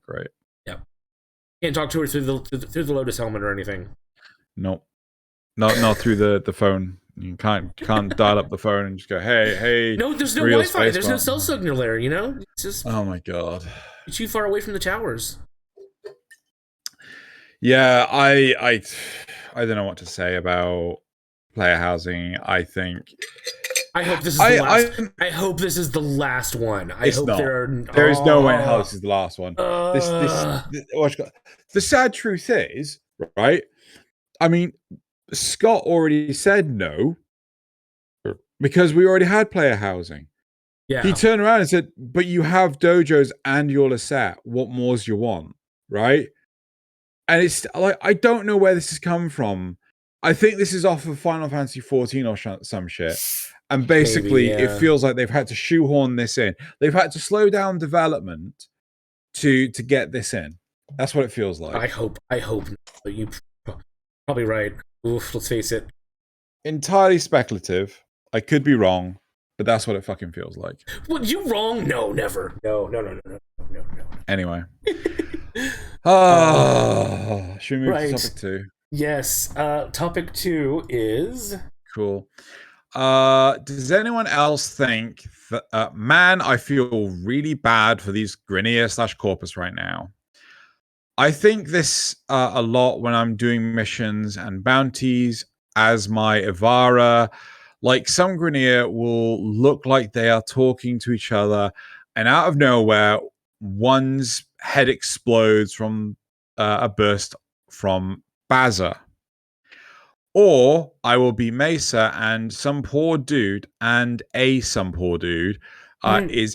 great. Yeah. Can't talk to her through the Lotus helmet or anything. Nope. Not through the phone. You can't dial up the phone and just go, hey. No, there's no Wi-Fi. There's no cell signal there. You know, it's just. Oh my god. You're too far away from the towers. Yeah, I don't know what to say about player housing. I think. I hope this is the last. I hope this is the last one. I hope not. There is no way in hell this is the last one. The sad truth is, right? I mean, Scott already said no because we already had player housing. Yeah. He turned around and said, "But you have dojos and your Lasat. What more do you want?" Right? And it's like, I don't know where this has come from. I think this is off of Final Fantasy 14 or some shit. And basically, Maybe, yeah. It feels like they've had to shoehorn this in. They've had to slow down development to get this in. That's what it feels like. I hope. You're probably right. Oof, let's face it. Entirely speculative. I could be wrong, but that's what it fucking feels like. Well, you wrong? No, never. No. Anyway. Should we move to topic 2? Yes. Topic 2 is... Cool. Does anyone else think that, man, I feel really bad for these Grineer/Corpus right now. I think this a lot when I'm doing missions and bounties as my Ivara. Like, some Grineer will look like they are talking to each other, and out of nowhere, one's head explodes from a burst from Baza. Or I will be Mesa and some poor dude is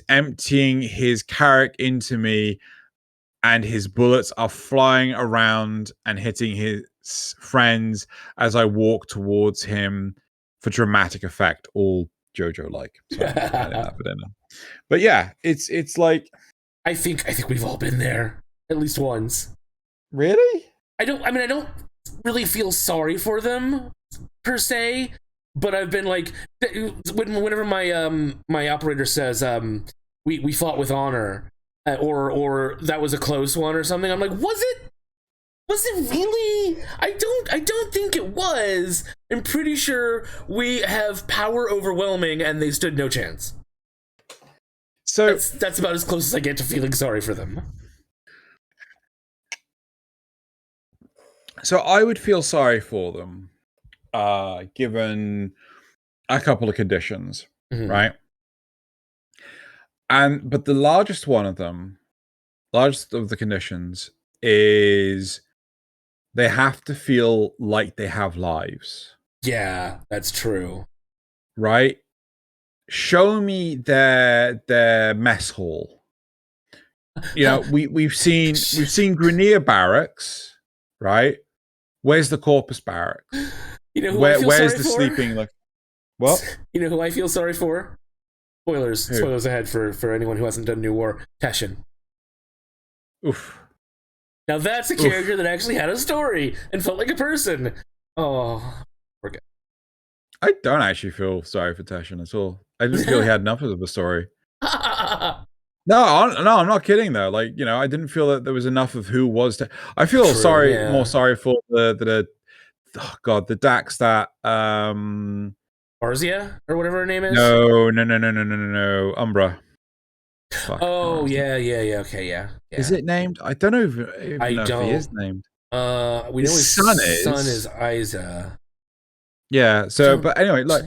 emptying his carrack into me, and his bullets are flying around and hitting his friends as I walk towards him for dramatic effect, all JoJo-like. So, but yeah, it's like... I think we've all been there at least once. Really? I don't really feel sorry for them per se, but I've been like, whenever my operator says we fought with honor, or that was a close one or something, I'm like, was it really? I don't think it was. I'm pretty sure we have power overwhelming and they stood no chance. So that's about as close as I get to feeling sorry for them. So I would feel sorry for them, given a couple of conditions, right? But the largest of the conditions, is they have to feel like they have lives. Yeah, that's true. Right? Show me their mess hall. You know, we've seen Grineer barracks, right? Where's the Corpus barracks? You know who where's the sleeping? Like, what? You know who I feel sorry for? Spoilers ahead for anyone who hasn't done New War. Teshin. Oof. Now that's a character that actually had a story and felt like a person. Oh, we're good. I don't actually feel sorry for Teshin at all. I didn't feel he had enough of a story. No, I'm not kidding though. Like, you know, I didn't feel that there was enough of who was. I feel more sorry for the Dax that Arzia or whatever her name is. No, Umbra. Fuck, yeah. Okay, yeah. Is it named? I don't know if he is named. We know his son is Isa. Yeah. So, but anyway, like,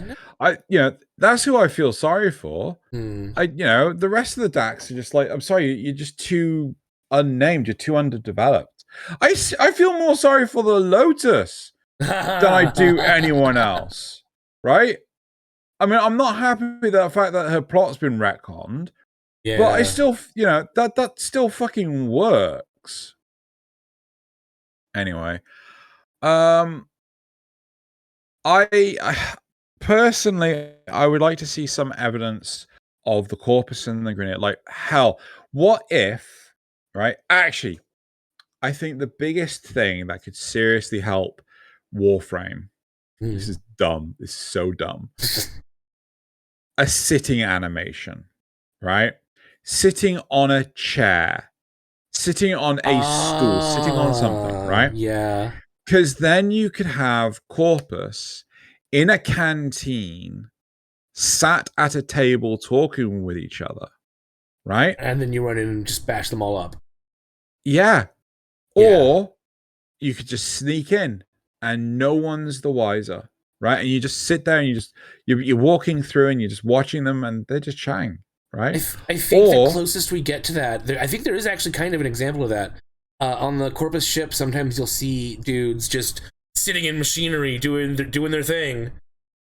that's who I feel sorry for. The rest of the Dax are just like, I'm sorry, you're just too unnamed. You're too underdeveloped. I feel more sorry for the Lotus than I do anyone else. Right? I mean, I'm not happy with the fact that her plot's been retconned. Yeah. But I still, that still fucking works. Anyway, I personally, I would like to see some evidence of the Corpus and the Grineer. Like, hell, what if, right? Actually, I think the biggest thing that could seriously help Warframe This is dumb. It's so dumb. A sitting animation, right? Sitting on a chair, sitting on a stool, sitting on something, right? Yeah. Because then you could have Corpus in a canteen, sat at a table talking with each other, right? And then you run in and just bash them all up. Yeah. Or you could just sneak in and no one's the wiser, right? And you just sit there and you're walking through and you're just watching them and they're just chatting, right? I think the closest we get to that, I think there is actually kind of an example of that. On the Corpus ship, sometimes you'll see dudes just sitting in machinery doing their thing,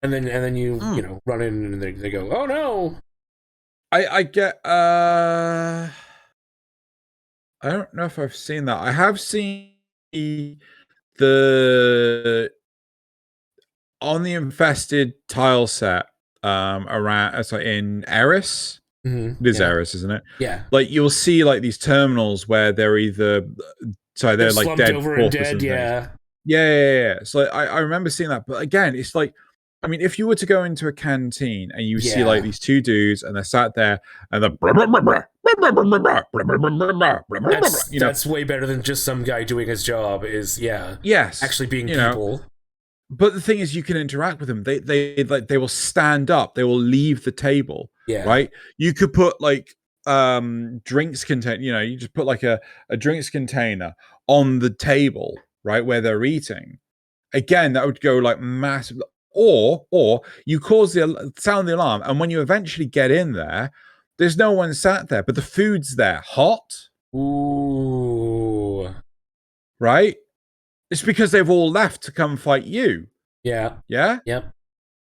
and then you run in and they go, oh no. I get I don't know if I've seen that. I have seen the on the infested tile set around in Eris. Mm-hmm. It is Eris, isn't it? Yeah. Like you'll see like these terminals where they're either they're like dead over and dead, yeah. So I remember seeing that, but again, it's like, I mean, if you were to go into a canteen and you see like these two dudes and they're sat there and that's way better than just some guy doing his job. Actually being people. But the thing is, you can interact with them. They will stand up. They will leave the table. Yeah. Right. You could put like drinks container. You just put like a drinks container on the table, right, where they're eating. Again, that would go like massive. Or you sound the alarm, and when you eventually get in there, there's no one sat there, but the food's there, hot. Ooh. Right. It's because they've all left to come fight you. Yeah. Yeah? Yep.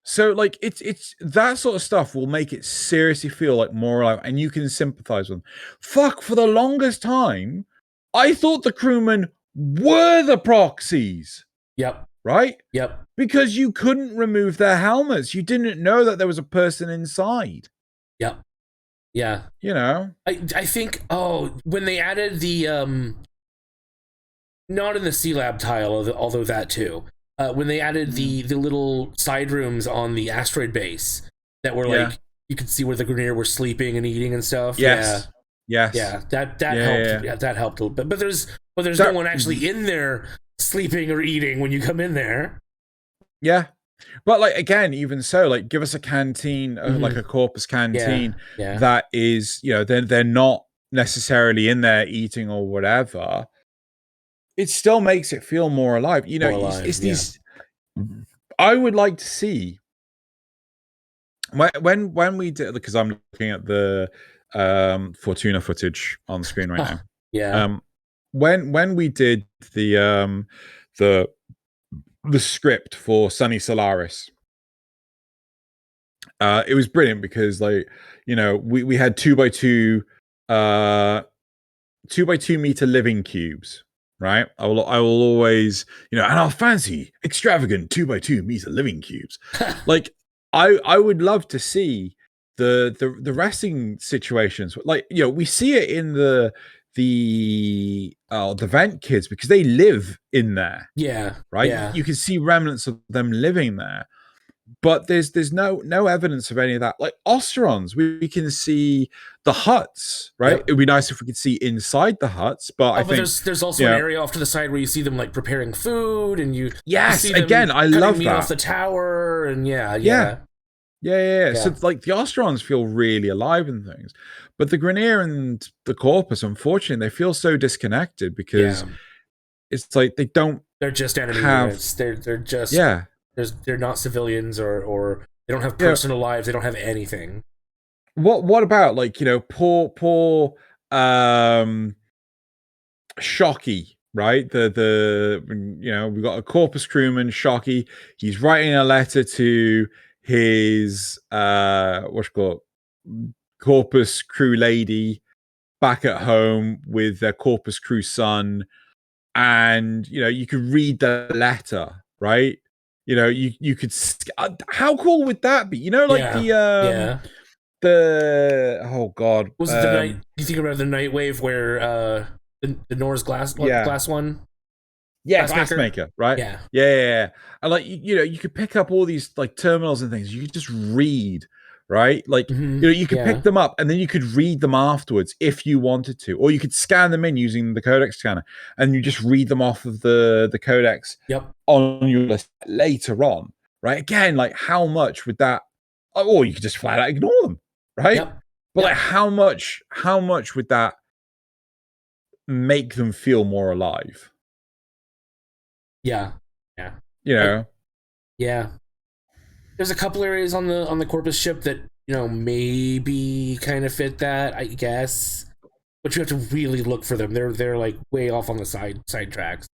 So, like, it's that sort of stuff will make it seriously feel like more alive, and you can sympathize with them. Fuck, for the longest time, I thought the crewmen were the proxies. Yep. Right? Yep. Because you couldn't remove their helmets. You didn't know that there was a person inside. Yep. Yeah. I think, when they added the not in the C-Lab tile, although that too. When they added the little side rooms on the asteroid base that were like, you could see where the Grineer were sleeping and eating and stuff. Yes. Yeah. That helped. Yeah, that helped a little bit. But there's no one actually in there sleeping or eating when you come in there. Yeah. But like, again, even so, like, give us a canteen, like a Corpus canteen that is, they're not necessarily in there eating or whatever. It still makes it feel more alive. It's these. I would like to see when we did, because I'm looking at the Fortuna footage on the screen right now. Yeah. When we did the script for Sunny Solaris, it was brilliant because we had 2x2 meter living cubes. Right, I will always, and our fancy, extravagant 2x2 meter living cubes. Like, I would love to see the resting situations. Like, we see it in the vent kids because they live in there. Yeah, right. Yeah. You can see remnants of them living there. But there's no evidence of any of that. Like Osterons, we can see the huts, right? Yep. It would be nice if we could see inside the huts, but I think there's also an area off to the side where you see them like preparing food, and you see them again, I love meat that off the tower, and yeah. So like the Osterons feel really alive and things, but the Grineer and the Corpus, unfortunately, they feel so disconnected because it's like they don't. They're just enemy units. They're just They're not civilians or they don't have personal lives. They don't have anything. What about like poor Shocky, right? We got a Corpus crewman, Shocky. He's writing a letter to his Corpus crew lady back at home with their Corpus crew son, and you could read the letter, right? You could. How cool would that be? The oh god, was it the night? You think about the Nightwave where the Norse glass one? Yeah, glassmaker, right? Yeah. Yeah. And like you could pick up all these like terminals and things. You could just read, right? Like you could pick them up and then you could read them afterwards if you wanted to, or you could scan them in using the codex scanner, and you just read them off of the codex on your list later on, right? Again, like how much would that? Or you could just flat out ignore them, right? But like how much would that make them feel more alive? Yeah. Yeah. There's a couple areas on the Corpus ship that, maybe kind of fit that, I guess. But you have to really look for them. They're like way off on the side tracks.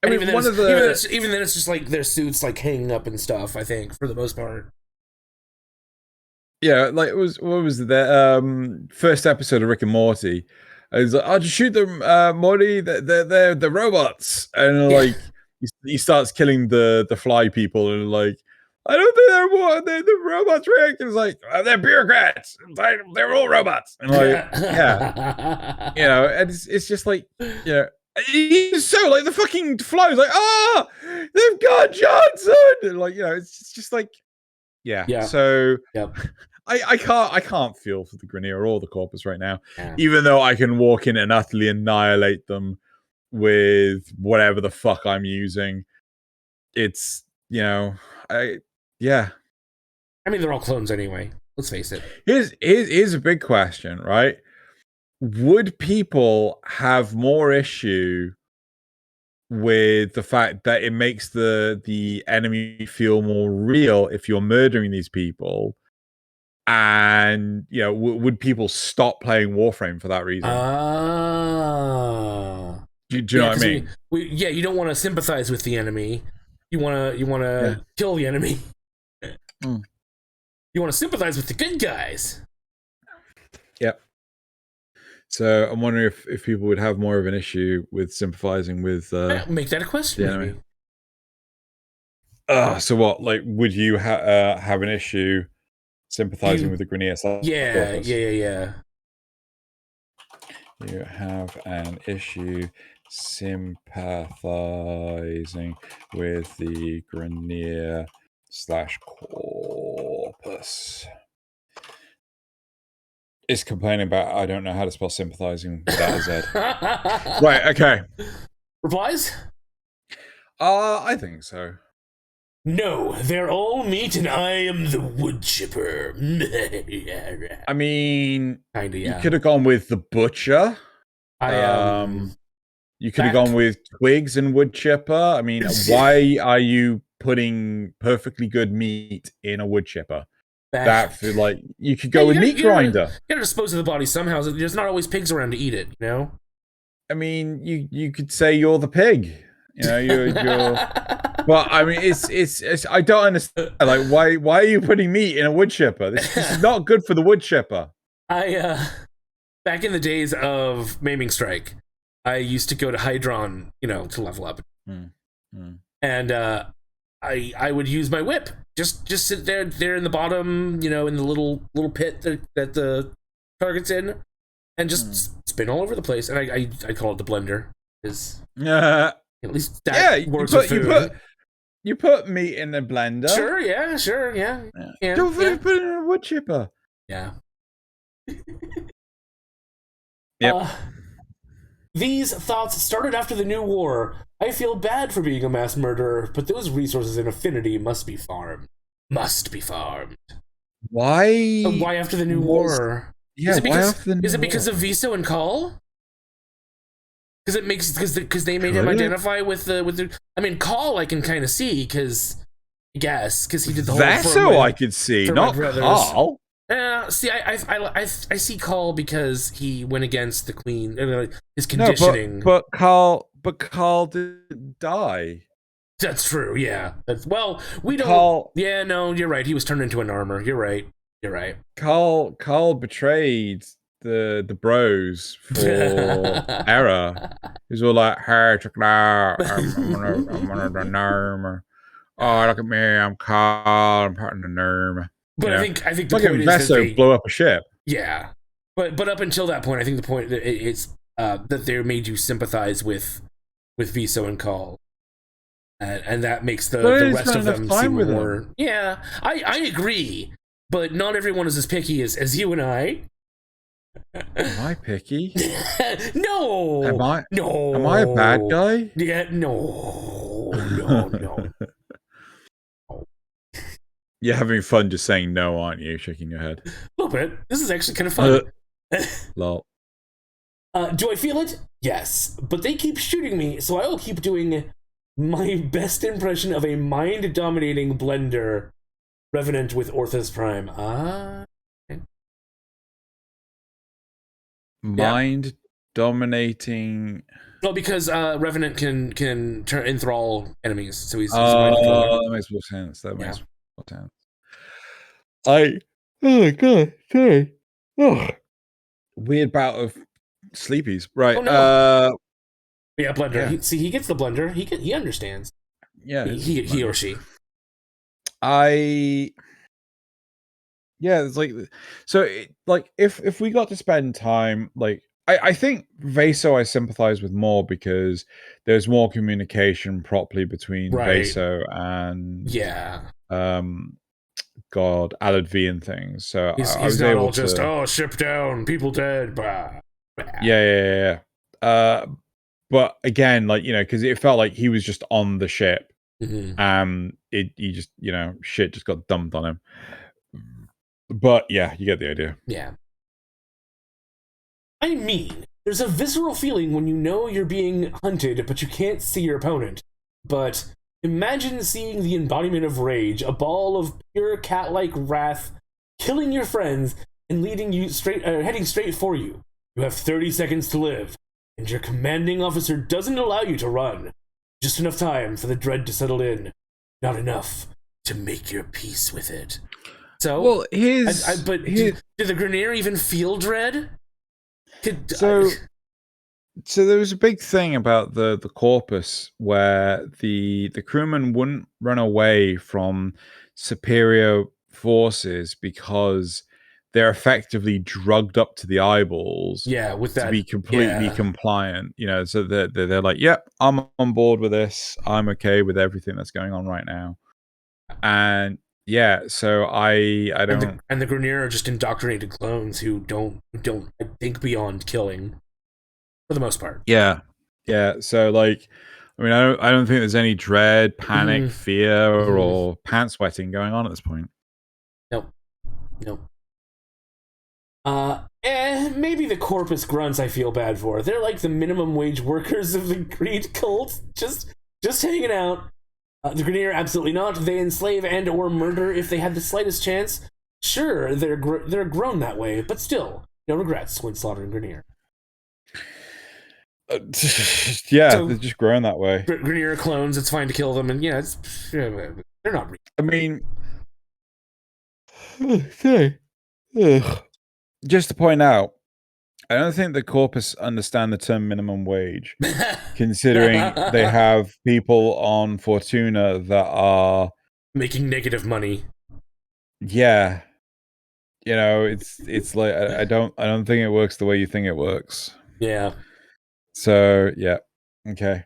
I mean, even then it's just like their suits like hanging up and stuff, I think, for the most part. Yeah, like what was the first episode of Rick and Morty? I was like, "I'll just shoot them, Morty. They're robots," and like he starts killing the fly people, and like, I don't think they're robots, Rick. And it's like, they're bureaucrats. They're all robots, and like, and it's just like, so like the fucking fly's like, they've got Johnson, and like, it's just like, so. I can't feel for the Grineer or the Corpus right now, even though I can walk in and utterly annihilate them with whatever the fuck I'm using. It's I mean, they're all clones anyway. Let's face it. Here's a big question, right? Would people have more issue with the fact that it makes the enemy feel more real if you're murdering these people? And would people stop playing Warframe for that reason? Do you know what I mean? You don't want to sympathize with the enemy. You want to kill the enemy. You want to sympathize with the good guys. Yep. So I'm wondering if people would have more of an issue with sympathizing with. Make that a question. The enemy. So what? Like, would you have an issue sympathizing with the Grineer? Yeah. You have an issue sympathizing with the Grineer /Corpus. Is complaining about I don't know how to spell sympathizing without a Z. Right, okay. Replies? I think so. No, they're all meat and I am the wood chipper. I mean, kinda, you could have gone with the butcher. You could have gone with twigs and wood chipper. I mean, why are you putting perfectly good meat in a wood chipper? That like you could go with meat grinder. You gotta dispose of the body somehow. There's not always pigs around to eat it, I mean, you could say you're the pig. You're but I mean, it's I don't understand. Like, why are you putting meat in a wood chipper? This is not good for the wood chipper. Back in the days of Maiming Strike, I used to go to Hydron, to level up, and I would use my whip. Just sit there in the bottom, in the little pit that the target's in, and just spin all over the place. And I call it the blender, because at least that works with food. You put meat in the blender. Sure, yeah. Don't put it in a wood chipper. Yeah. Yep. These thoughts started after the New War. I feel bad for being a mass murderer, but those resources in Affinity must be farmed. Why? Why after the New War? Yeah, is it because, why after the New Is it because of Viso and Call? Because they made him identify with the. I mean, Call I can kind of see because he did the whole. Vaso I could see, not Call. See, I see Call because he went against the Queen. His conditioning. No, but Call didn't die. That's true. Yeah. We don't. Yeah. No, you're right. He was turned into an armor. You're right. Call betrayed the bros for error. He's all like, "Hey, check it out. I'm one of the armor. Oh, look at me. I'm Call. I'm part of the armor." But I think the point is Veso that blow up a ship. Yeah, but up until that point, I think the point is that they made you sympathize with with Viso and Call. And that makes the rest of them seem more... Yeah, I agree. But not everyone is as picky as you and I. Am I picky? No! No! Am I a bad guy? Yeah, no. You're having fun just saying no, aren't you? Shaking your head. A little bit. This is actually kind of fun. Lol. Do I feel it? Yes. But they keep shooting me, so I will keep doing my best impression of a mind-dominating blender Revenant with Orthos Prime. Okay. Mind-dominating... Well, because Revenant can enthrall enemies, so he's a mind controller. That makes more sense. That makes more sense. Oh my god, sorry. Oh. Weird bout of sleepies. Right. Oh, no. Yeah, blender. Yeah. He gets the blender. He understands. Yeah. He or she. Yeah, it's like, so like if we got to spend time, like I think Vaso I sympathize with more because there's more communication properly between Vaso and God, Alad V and things. So he's I was not able all just to, ship down, people dead. Bah. Yeah. But again, like, because it felt like he was just on the ship. He just, shit just got dumped on him. But yeah, you get the idea. Yeah. I mean, there's a visceral feeling when you know you're being hunted, but you can't see your opponent. But imagine seeing the embodiment of rage, a ball of pure cat-like wrath, killing your friends and leading you heading straight for you. You have 30 seconds to live, and your commanding officer doesn't allow you to run. Just enough time for the dread to settle in. Not enough to make your peace with it. So, well, did the Grineer even feel dread? So there was a big thing about the corpus where the crewmen wouldn't run away from superior forces because they're effectively drugged up to the eyeballs. With that, to be completely compliant. So they're like, yep, I'm on board with this. I'm okay with everything that's going on right now. And yeah, so I don't. And the Grineer are just indoctrinated clones who don't think beyond killing, for the most part. Yeah. So like, I mean, I don't think there's any dread, panic, fear, or pants sweating going on at this point. Nope. Maybe the Corpus Grunts I feel bad for. They're like the minimum wage workers of the Greed cult, just hanging out. The Grineer, absolutely not. They enslave and or murder if they had the slightest chance. Sure, they're grown that way, but still, no regrets when slaughtering Grineer. They're just grown that way. Grineer clones, it's fine to kill them, and they're not real. I mean, just to point out, I don't think the Corpus understand the term minimum wage, considering they have people on Fortuna that are making negative money. Yeah, it's like I don't think it works the way you think it works. Yeah. So yeah, okay.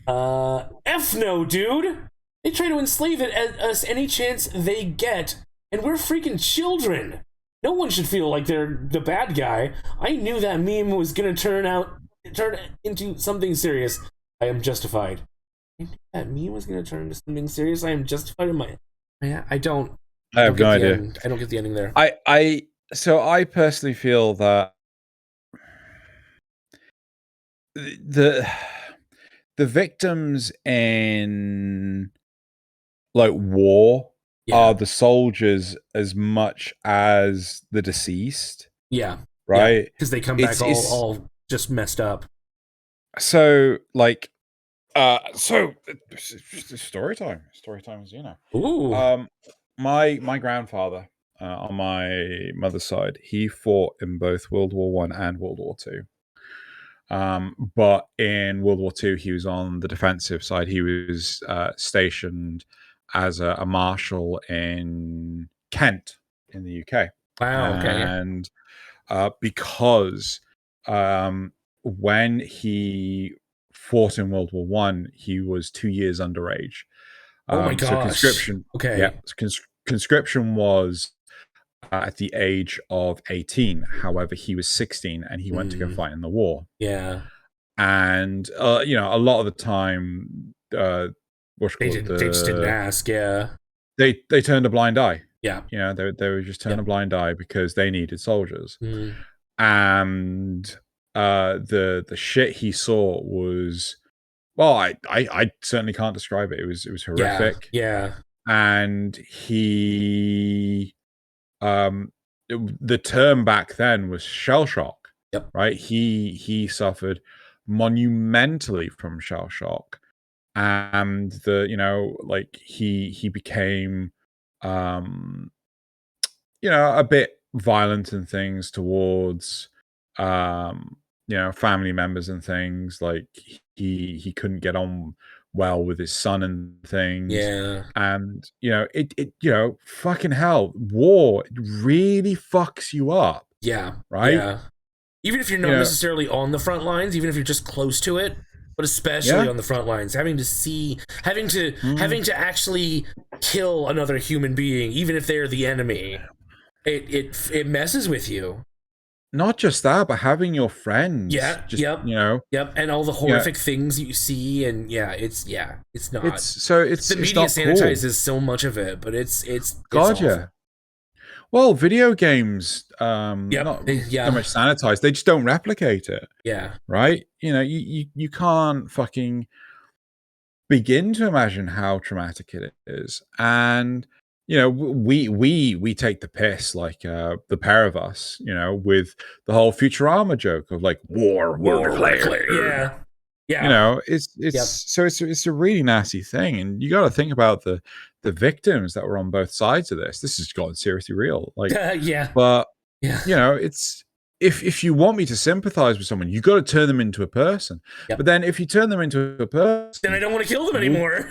No, dude. They try to enslave us any chance they get, and we're freaking children. No one should feel like they're the bad guy. I knew that meme was gonna turn into something serious. I am justified. I knew that meme was gonna turn into something serious. I am justified in my. I have no idea. I don't get the ending there. So I personally feel that the victims in like war are the soldiers as much as the deceased. Yeah. Right? Because they come back all just messed up. So like so story time, Xeno. Ooh. My grandfather on my mother's side, he fought in both World War I and World War II. But in World War II, he was on the defensive side. He was stationed as a marshal in Kent in the UK. Wow, okay. And because when he fought in World War One, he was 2 years underage. Oh my gosh. So conscription. Okay. Yeah, conscription was at the age of 18. However, he was 16 and he went to go fight in the war. Yeah. And a lot of the time, they just didn't ask. Yeah. They turned a blind eye. Yeah. They were just turning a blind eye because they needed soldiers. And the shit he saw was, well, I certainly can't describe it. It was horrific. Yeah. And he, the term back then was shell shock. Yep. Right. He suffered monumentally from shell shock, and he became a bit violent and things towards family members and things. Like he couldn't get on well with his son and things. Yeah. And it fucking hell, war really fucks you up. Yeah. Right? Yeah. Even if you're not necessarily on the front lines, even if you're just close to it, but especially on the front lines, having to actually kill another human being, even if they're the enemy, it messes with you. Not just that, but having your friends. And all the horrific things you see, and it's not. The media sanitizes so much of it, but it's yeah. Well, video games, not so much sanitized. They just don't replicate it. Yeah. Right? You can't fucking begin to imagine how traumatic it is. And, we take the piss, like the pair of us, with the whole Futurama joke of like war declared. Yeah. Yeah. It's a really nasty thing. And you got to think about the victims that were on both sides of this. This has gotten seriously real. Like, but it's, if you want me to sympathize with someone, you got to turn them into a person. But then if you turn them into a person, then I don't want to kill them anymore.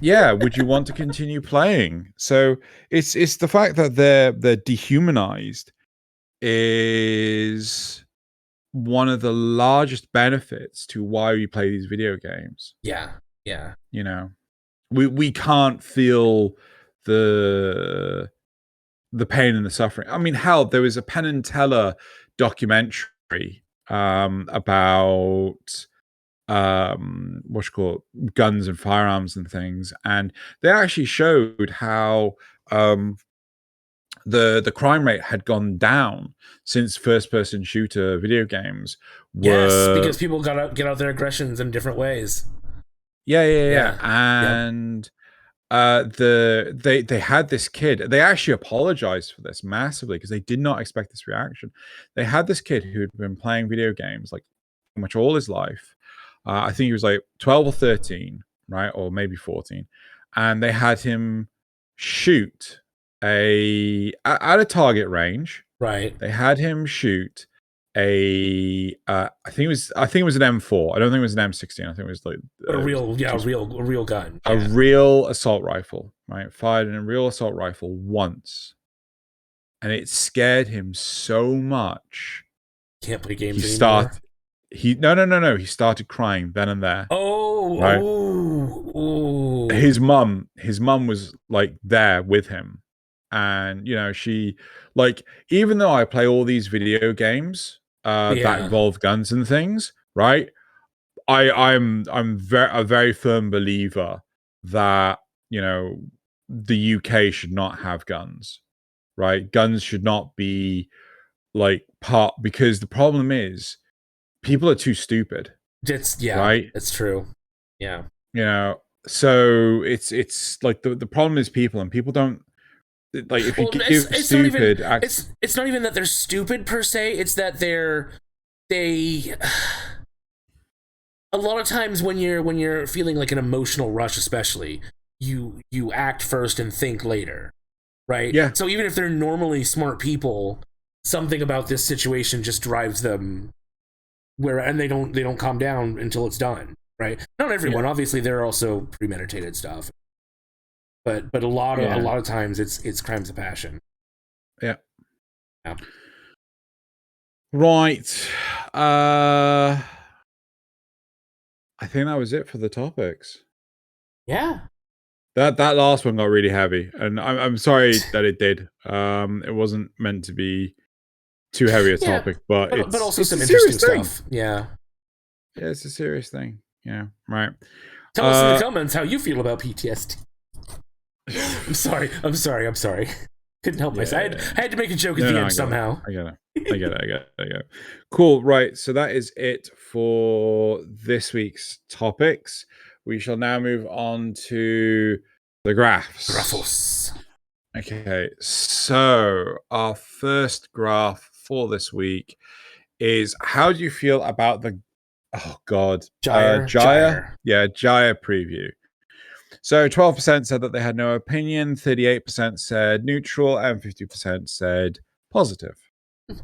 Would you want to continue playing? So it's the fact that they're dehumanized is one of the largest benefits to why we play these video games. Yeah. We can't feel the pain and the suffering. I mean, hell, there was a Penn and Teller documentary about guns and firearms and things, and they actually showed how the crime rate had gone down since first-person shooter video games were... because people get out their aggressions in different ways. Yeah. And they had this kid. They actually apologized for this massively because they did not expect this reaction. They had this kid who had been playing video games like pretty much all his life. I think he was like 12 or 13, right? Or maybe 14. And they had him shoot at a target range. Right. They had him shoot I think it was an M4. I don't think it was an M16. I think it was like a real gun. A real assault rifle, right? Fired in a real assault rifle once. And it scared him so much. Can't play games anymore. No. He started crying then and there. Oh, right? Oh. His mum was like there with him. And she, like, even though I play all these video games that involve guns and things, right? I'm a very firm believer that the UK should not have guns, right? Guns should not be like part, because the problem is people are too stupid. Right? It's true. Yeah. So it's like the problem is people, and people don't. Like, if you give stupid, it's not even that they're stupid per se. It's that they. A lot of times when you're feeling like an emotional rush, especially, you act first and think later, right? Yeah. So even if they're normally smart people, something about this situation just drives them and they don't calm down until it's done, right? Not everyone, obviously. There are also premeditated stuff. But a lot of times it's crimes of passion. Yeah. Right. I think that was it for the topics. Yeah. That last one got really heavy, and I'm sorry that it did. It wasn't meant to be too heavy a topic, but also it's some a serious interesting thing. stuff. Yeah. Yeah, it's a serious thing. Yeah, right. Tell us in the comments how you feel about PTSD. I'm sorry. Couldn't help myself. I had to make a joke at the end somehow. I get it. Cool. Right. So that is it for this week's topics. We shall now move on to the graphs. Graphos. Okay. So our first graph for this week is, how do you feel about the Jaya? Yeah, Jaya preview. So 12% said that they had no opinion, 38% said neutral, and 50% said positive.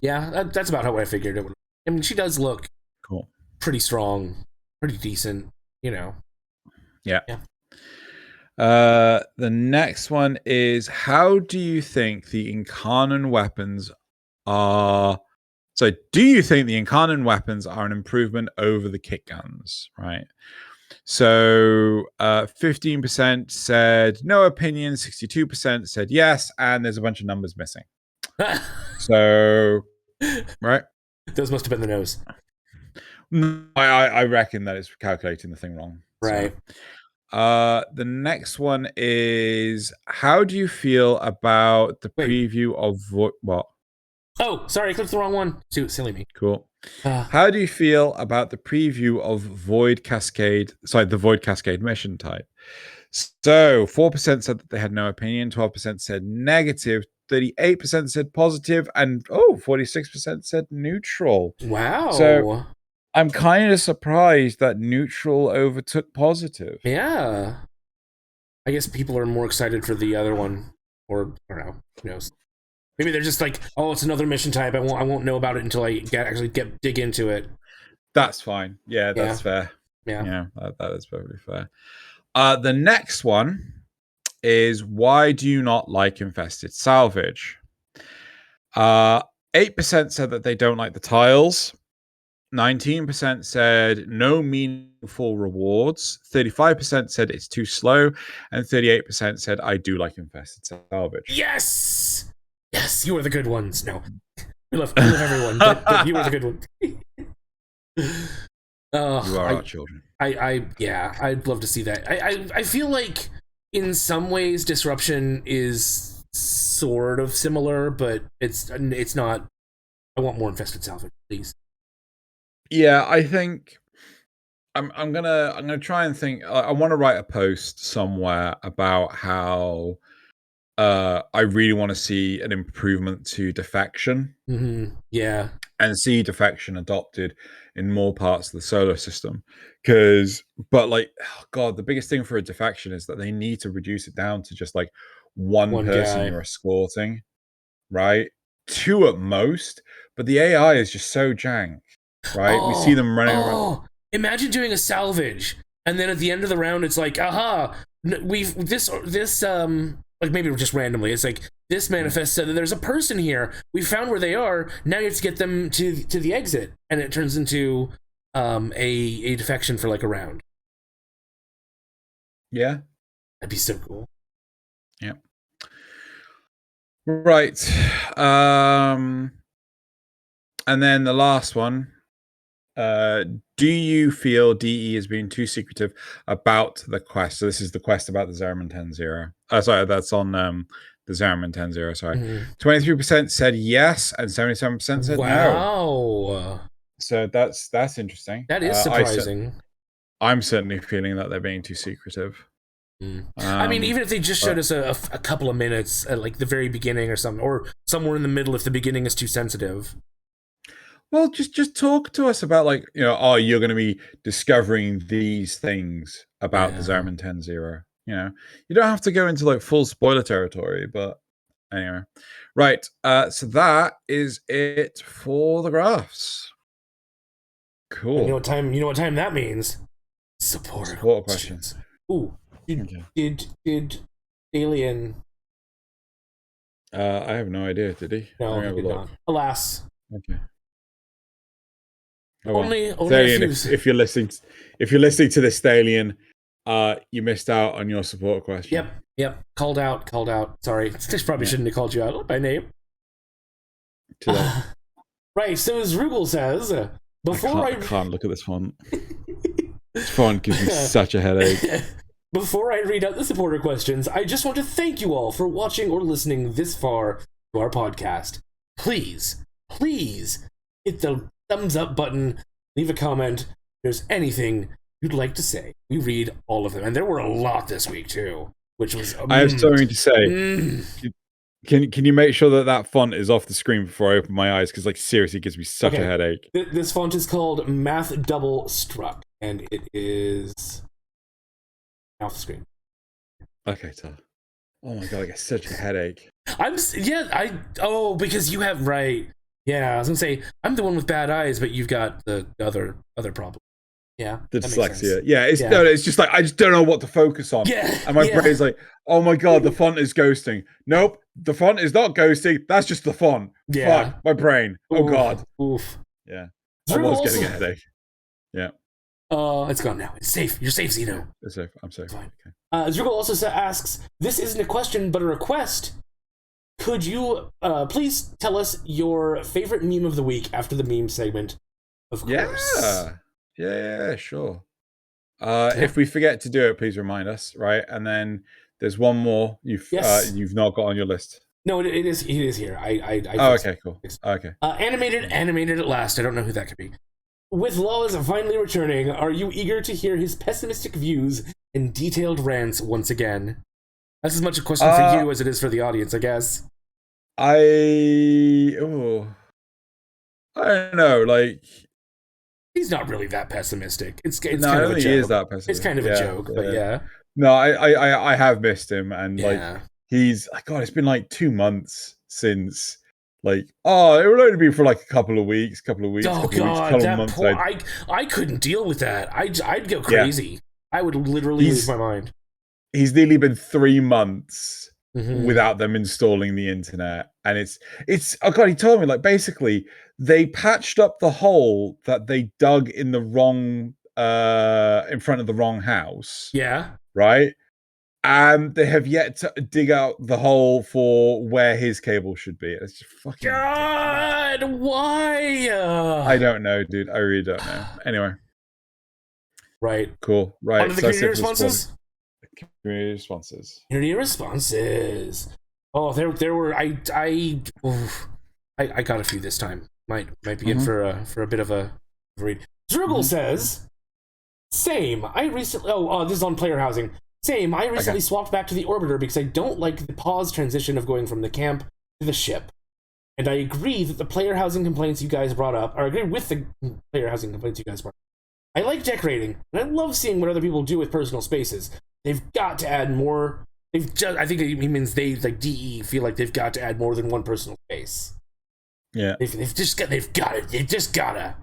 Yeah, that's about how I figured it would. I mean, she does look cool, pretty strong, pretty decent, you know. Yeah. The next one is, how do you think the Incarnon weapons are... So do you think the Incarnon weapons are an improvement over the kick guns, right? So 15% said no opinion, 62% said yes, and there's a bunch of numbers missing. So, right? Those must have been the nose. I reckon that it's calculating the thing wrong. Right. So, the next one is, how do you feel about the preview of what? Oh, sorry, I clicked the wrong one. Silly me. Cool. How do you feel about the preview of the Void Cascade mission type? So 4% said that they had no opinion, 12% said negative, 38% said positive, and 46% said neutral. Wow. So I'm kind of surprised that neutral overtook positive. Yeah. I guess people are more excited for the other one, or I don't know, who knows. Maybe they're just like, oh, it's another mission type. I won't know about it until I dig into it. That's fine. Yeah, that's fair. Yeah, that is perfectly fair. The next one is, why do you not like infested salvage? 8% said that they don't like the tiles. 19% said no meaningful rewards. 35% said it's too slow, and 38% said I do like infested salvage. Yes, you are the good ones. No, we love everyone, but you are the good one. You are our children. I'd love to see that. I feel like in some ways Disruption is sort of similar, but it's not. I want more infested salvage, please. Yeah, I think I'm gonna try and think. I want to write a post somewhere about how I really want to see an improvement to defection. Mm-hmm. Yeah, and see defection adopted in more parts of the solar system. But the biggest thing for a defection is that they need to reduce it down to just like one person you're escorting, right? 2 at most. But the AI is just so jank, right? We see them running around. Imagine doing a salvage, and then at the end of the round, it's like, aha, this like maybe just randomly, it's like, this manifest said that there's a person here. We found where they are. Now you have to get them to the exit, and it turns into a defection for like a round. Yeah, that'd be so cool. Yeah. Right. And then the last one. Do you feel DE is being too secretive about the quest? So this is the quest about the Zeraman 10-0. Sorry, that's on the Zeraman 10-0. Sorry. 23% said yes, and 77% said no. So that's interesting. That is surprising. I'm certainly feeling that they're being too secretive. I mean, even if they just showed us a couple of minutes at like the very beginning or something, or somewhere in the middle if the beginning is too sensitive. Well, just talk to us about, like, you're going to be discovering these things about the Zeraman 10-0. You don't have to go into like full spoiler territory, but anyway. Right. So that is it for the graphs. Cool. And you know what time that means? Support questions. Ooh. Did Alien... I have no idea. Did he? No, he did not. Alas. Okay. Oh, well. Only Thalian, if you're listening, to this, Thalian, you missed out on your support question. Yep. Called out. Sorry, just probably shouldn't have called you out by name. Right. So as Rugel says, I can't look at this font. This font gives me such a headache. Before I read out the supporter questions, I just want to thank you all for watching or listening this far to our podcast. Please hit the thumbs up button, leave a comment if there's anything you'd like to say. We read all of them, and there were a lot this week too, which was I have something to say. Can you make sure that font is off the screen before I open my eyes? Because, like, seriously, it gives me such a headache. This font is called Math Double Struck, and it is off the screen. Okay, Tyler. Oh my god, I get such a headache. Because you have Yeah, I was gonna say I'm the one with bad eyes, but you've got the other problem. Yeah, the dyslexia. Yeah, it's just like I just don't know what to focus on. Yeah, and my brain's like, oh my god, the font is ghosting. Nope, the font is not ghosting. That's just the font. Yeah. Fuck my brain. Oh god. Oof. Yeah, I was getting a headache. Yeah. It's gone now. It's safe. You're safe, Xeno. It's safe. I'm safe. Fine. Okay. Zrugal also asks, this isn't a question, but a request. Could you please tell us your favorite meme of the week after the meme segment? Of course. Yeah, sure. If we forget to do it, please remind us, right? And then there's one more you've not got on your list. No, it is here. Okay, cool. Okay. Animated at last. I don't know who that could be. With Loz finally returning, are you eager to hear his pessimistic views and detailed rants once again? That's as much a question for you as it is for the audience, I guess. I don't know, like... He's not really that pessimistic. It's no, kind I don't of a think joke. He is that pessimistic. It's kind of a joke, but yeah. No, I have missed him, and like he's... God, it's been like 2 months since... Like, it will only be for like a couple of weeks. Oh god, that poor... I couldn't deal with that. I'd go crazy. Yeah. I would literally lose my mind. He's nearly been 3 months without them installing the internet, and it's. Oh god, he told me, like, basically they patched up the hole that they dug in the wrong, in front of the wrong house. Yeah. Right. And they have yet to dig out the hole for where his cable should be. It's just fucking God, why? I don't know, dude. I really don't know. Anyway. Right. Cool. Right. On to the community responses? Community responses. Community responses. Oh, there were... I got a few this time. Might be in for a bit of a read. Zrugal says, same. I recently... this is on player housing. Same, I recently swapped back to the Orbiter because I don't like the pause transition of going from the camp to the ship. And I agree that the player housing complaints you guys brought up, or I agree with the player housing complaints you guys brought up. I like decorating, and I love seeing what other people do with personal spaces. They've got to add more. I think he means they, like DE, feel like they've got to add more than one personal space. Yeah. They've just gotta.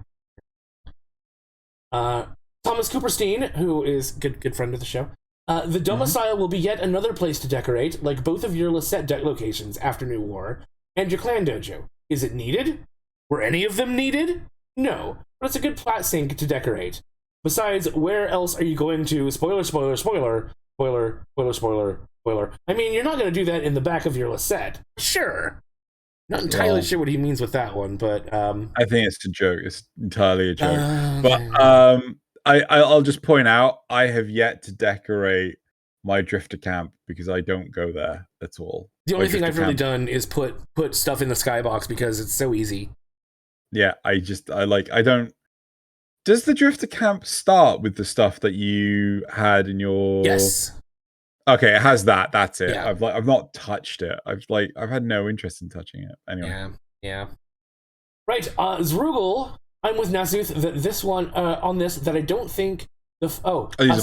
Thomas Cooperstein, who is good friend of the show. The domicile will be yet another place to decorate, like both of your Lisette locations after New War, and your clan dojo. Is it needed? Were any of them needed? No, but it's a good Plat sink to decorate. Besides, where else are you going to? Spoiler. I mean, you're not going to do that in the back of your Lisette. Sure. Not entirely sure what he means with that one, but... I think it's a joke. It's entirely a joke. But, I'll just point out, I have yet to decorate my drifter camp because I don't go there at all. The only thing I've really done is put stuff in the skybox because it's so easy. Yeah, I don't... Does the drifter camp start with the stuff that you had in your... Yes. Okay, it has that. That's it. Yeah. I've not touched it. I've had no interest in touching it. Anyway. Yeah. Right, Zrugal... I'm with Nasuth on this that I don't think the these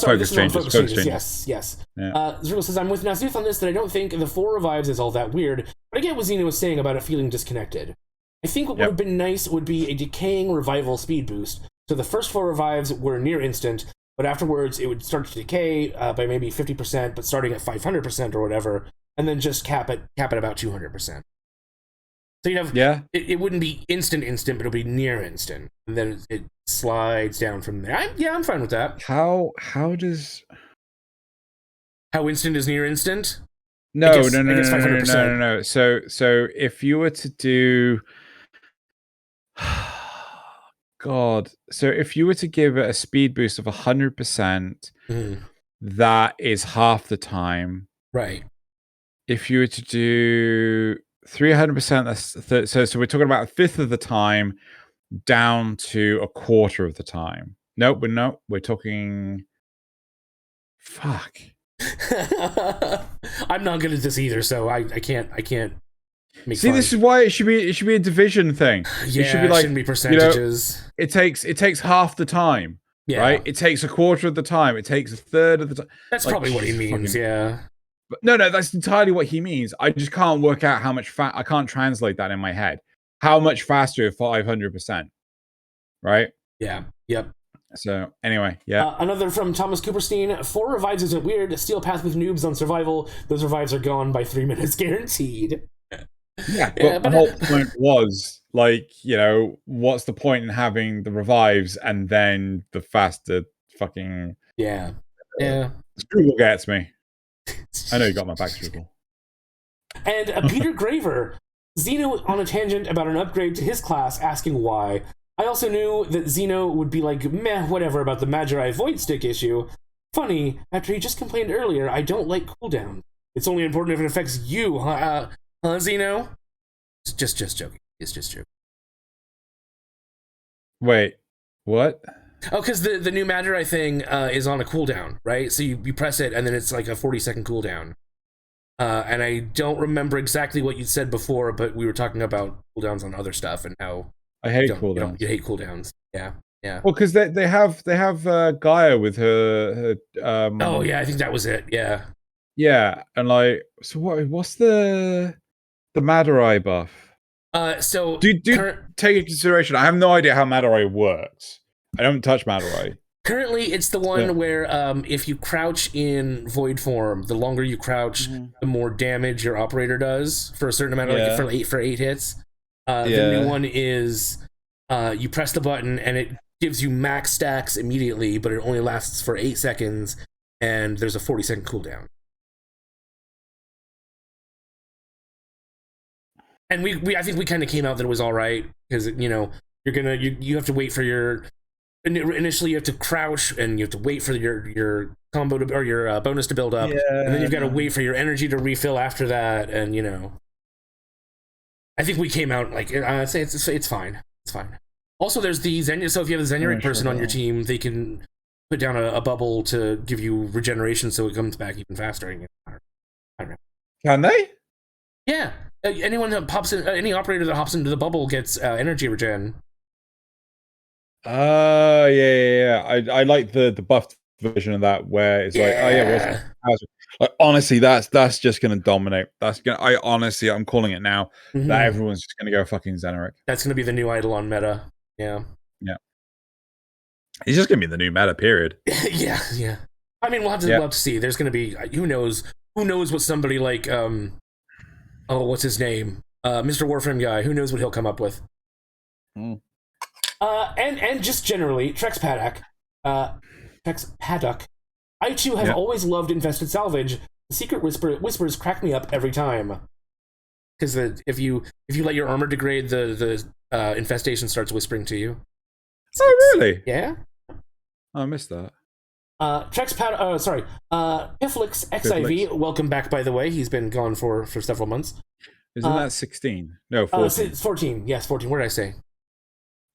are focus changes. Yes. Yeah. Zrugal says I'm with Nasuth on this that I don't think the 4 revives is all that weird, but I get what Xeno was saying about it feeling disconnected. I think what would have been nice would be a decaying revival speed boost. So the first 4 revives were near instant, but afterwards it would start to decay by maybe 50%, but starting at 500% or whatever, and then just cap at about 200%. So you'd have it wouldn't be instant, but it'll be near instant, and then it slides down from there. I'm fine with that. How instant is near instant? No. I guess 500%. No. So if you were to do, God, so if you were to give it a speed boost of 100%, that is half the time. Right. If you were to do 300%, so we're talking about a fifth of the time down to a quarter of the time. Nope, we're talking. Fuck. I'm not good at this either, so I can't make See, fun. this is why it should be a division thing. Yeah, it should be like, shouldn't be percentages. It takes half the time. Yeah. Right? It takes a quarter of the time. It takes a third of the time. That's probably what he means, yeah. But no, that's entirely what he means. I just can't work out how much I can't translate that in my head. How much faster if 500%? Right? Yeah. Yep. So anyway, yeah. Another from Thomas Cooperstein. 4 revives isn't weird. Steel path with noobs on survival. Those revives are gone by 3 minutes guaranteed. Yeah, but the whole point was, like, what's the point in having the revives and then the faster fucking... Yeah. Struggle gets me. I know you got my back, Struggle. And Peter Graver. Xeno on a tangent about an upgrade to his class, asking why. I also knew that Xeno would be like, meh, whatever about the Magi Void Stick issue. Funny, after he just complained earlier, I don't like cooldown. It's only important if it affects you, huh, Xeno? Just joking. It's just joking. Wait, what? Oh, because the new Magi thing is on a cooldown, right? So you press it, and then it's like a 40-second cooldown. And I don't remember exactly what you said before, but we were talking about cooldowns on other stuff and how... I hate cooldowns. You hate cooldowns. Yeah. Well, because they have Gaia with her. Oh yeah, I think that was it. Yeah. Yeah, and like, so what's the Madurai buff? So do take into consideration. I have no idea how Madurai works. I don't touch Madurai. Currently, it's the one where if you crouch in void form, the longer you crouch, the more damage your operator does for a certain amount of for 8 hits. The new one is you press the button and it gives you max stacks immediately, but it only lasts for 8 seconds, and there's a 40-second cooldown. And I think we kind of came out that it was all right, because you have to wait for your... Initially, you have to crouch and you have to wait for your combo or your bonus to build up, and then you've got to wait for your energy to refill after that, and I think we came out like say it's fine. It's fine. Also, there's the Xenu. So if you have a Xenuric person on your team, they can put down a bubble to give you regeneration, so it comes back even faster. I don't know. Can they? Yeah. Anyone that pops in, any operator that hops into the bubble gets energy regen. Yeah. I like the buffed version of that where it's like, honestly, that's just gonna dominate. I'm calling it now. That everyone's just gonna go fucking Xenoric. That's gonna be the new Eidolon meta. Yeah. He's just gonna be the new meta, period. yeah. I mean, we'll have to see. There's gonna be who knows what somebody like what's his name? Mr. Warframe guy. Who knows what he'll come up with? And just generally, Trex Paddock. I too have always loved Infested Salvage. The secret whispers crack me up every time. Because if you let your armor degrade, the infestation starts whispering to you. Really? Yeah. Oh, I missed that. Piflix XIV, welcome back, by the way. He's been gone for several months. Isn't that 16? No, 14. It's 14. Yes, 14. What did I say?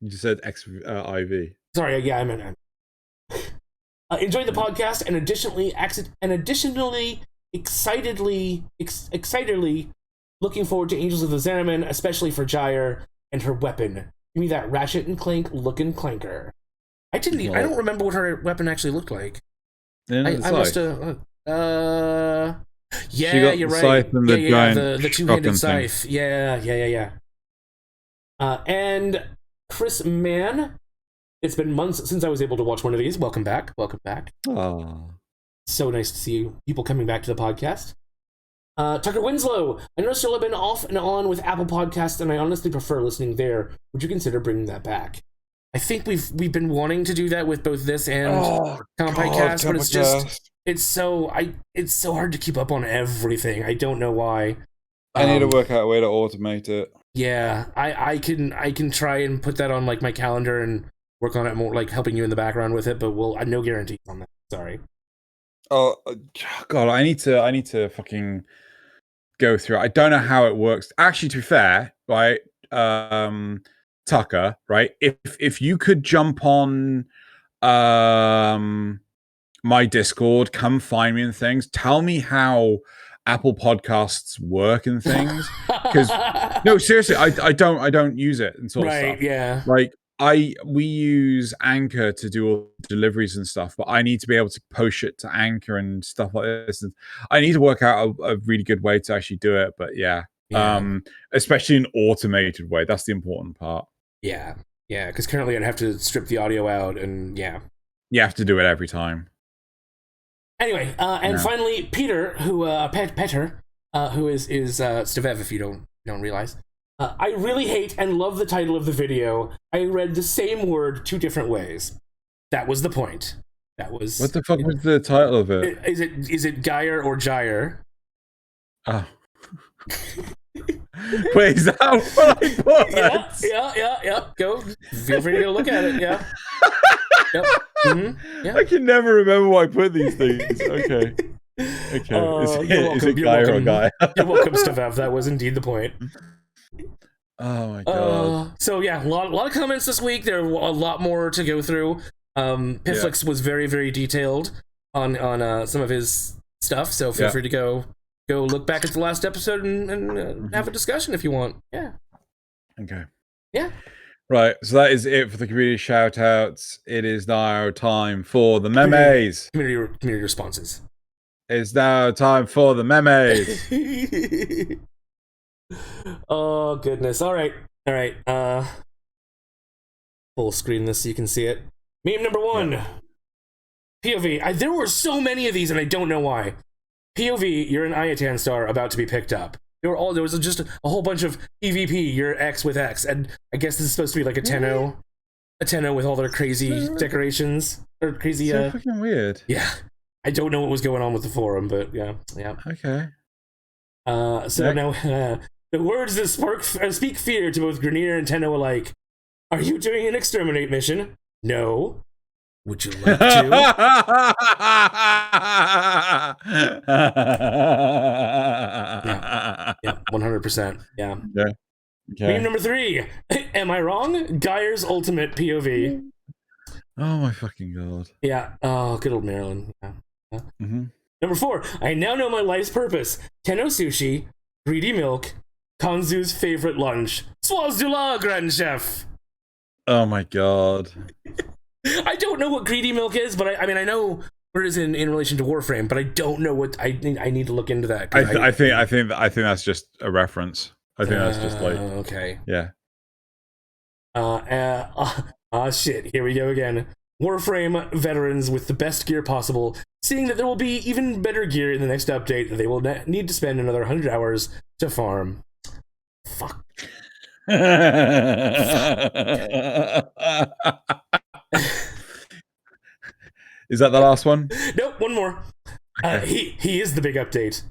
You just said IV. Sorry, yeah, I meant... enjoyed the podcast, and additionally excitedly looking forward to Angels of the Xenomon, especially for Gyre and her weapon. Give me that Ratchet and Clank looking clanker. I don't remember what her weapon actually looked like. I must have... yeah, you're right. The two-handed scythe. Yeah. And Chris Mann, it's been months since I was able to watch one of these. Welcome back. Oh. So nice to see people coming back to the podcast. Tucker Winslow, I noticed you'll have been off and on with Apple Podcasts, and I honestly prefer listening there. Would you consider bringing that back? I think we've been wanting to do that with both this and Compycast, but it's so hard to keep up on everything. I don't know why. I need to work out a way to automate it. Yeah, I can try and put that on like my calendar and work on it more, like helping you in the background with it. But no guarantees on that. Sorry. Oh God, I need to fucking go through it. I don't know how it works. Actually, to be fair, right, Tucker, right? If you could jump on my Discord, come find me and things, tell me how Apple Podcasts work and things. Because no, seriously, I don't use it and sort of stuff. Yeah. Like we use Anchor to do all deliveries and stuff, but I need to be able to push it to Anchor and stuff like this. And I need to work out a really good way to actually do it. But yeah. Especially an automated way. That's the important part. Yeah. Because currently I'd have to strip the audio out, and you have to do it every time. Anyway, and finally, Peter, who Peter, who is Stevev, if you don't realize. I really hate and love the title of the video. I read the same word 2 different ways. That was the point. That was... What the fuck was the title of it? Is it Geyer or Gyre? Oh. Wait, is that what I put? Yeah. Go. Feel free to go look at it, yeah. Yep. Mm-hmm. Yeah. I can never remember why I put these things. Okay. Is it Geyer or Guy? You're welcome, Stevev. That was indeed the point. Oh my god. So yeah, a lot of comments this week. There are a lot more to go through. Pifflix was very, very detailed on some of his stuff, so feel free to go look back at the last episode and have a discussion if you want. Yeah. Okay. Yeah. Right, so that is it for the community shoutouts. It is now time for the memes. Community responses. It's now time for the memes. Oh goodness! All right. Full screen this so you can see it. Meme number 1. POV. There were so many of these, and I don't know why. POV. You're an Ayatan star about to be picked up. There was just a whole bunch of PvP. You're X with X, and I guess this is supposed to be like a Tenno with all their crazy decorations or crazy. So fucking weird. Yeah, I don't know what was going on with the forum, but yeah. Okay. Now. The words that speak fear to both Grenier and Tenno alike. Are you doing an exterminate mission? No. Would you like to? Yeah, 100%. Yeah. Okay. Meme number 3. Am I wrong? Geyer's ultimate POV. Oh my fucking god. Yeah. Oh, good old Maryland. Yeah. Mm-hmm. Number 4. I now know my life's purpose. Tenno sushi, greedy milk, Kanzu's favorite lunch. Sois de la, Grand Chef. Oh my god. I don't know what greedy milk is, but I mean I know what it is in relation to Warframe, but I don't know what I need to look into that. I think that's just a reference. I think that's just like okay. Yeah. Shit. Here we go again. Warframe veterans with the best gear possible, seeing that there will be even better gear in the next update that they will need to spend another 100 hours to farm. Fuck. Is that the last one? Nope, one more. He is the big update.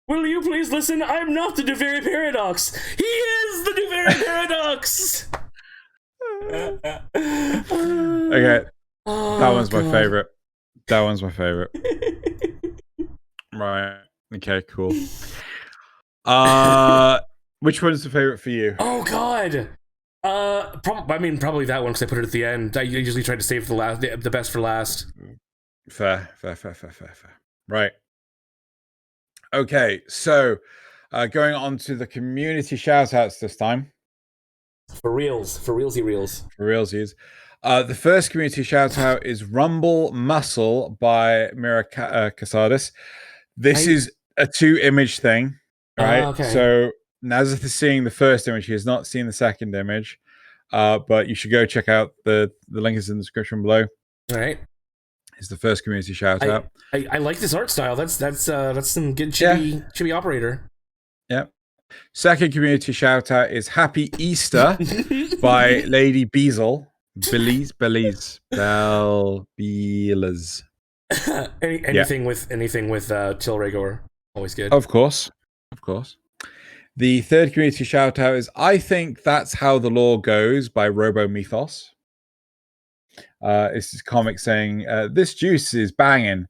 Will you please listen? I'm not the Duveri Paradox. He is the Duveri Paradox. Okay. That one's my favorite. That one's my favorite. Right. Okay, cool. Which one is the favorite for you? Oh god. Probably that one because I put it at the end. I usually try to save the best for last. Fair. Right. Okay, so going on to the community shoutouts this time. For realsies. The first community shoutout is Rumble Muscle by Mira Casadis. This is a 2-image thing, right? Okay. So Nasuth is seeing the first image. He has not seen the second image, but you should go check out the link is in the description below. All right. It's the first community shoutout. I like this art style. That's some good chibi operator. Yep. Second community shoutout is Happy Easter by Lady Beazle. Billy's. anything with Tilregor, always good. Of course. The third community shout out is I Think That's How the Law Goes by Robo Mythos. It's this comic saying, this juice is banging.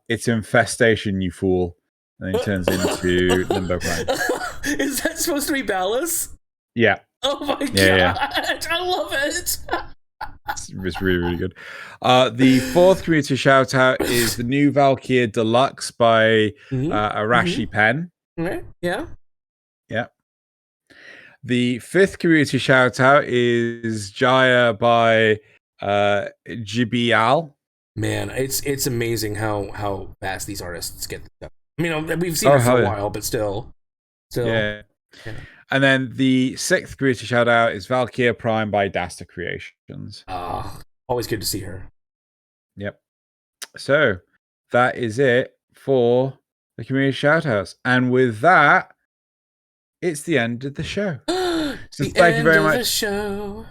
It's infestation, you fool. And then he turns into Limbo Prime. Is that supposed to be Ballas? Yeah. Oh my god. I love it. It's really, really good. The fourth community shout out is the new Valkyrie Deluxe by Arashi Pen. Okay. Yeah. The fifth community shout out is Jaya by Jibial. Man, it's amazing how fast these artists get stuff. I mean, we've seen it for a while, but still. Yeah. And then the sixth community shout out is Valkyria Prime by Dasta Creations. Always good to see her. Yep. So that is it for the community shout outs. And with that, it's the end of the show. So thank you very much. The show.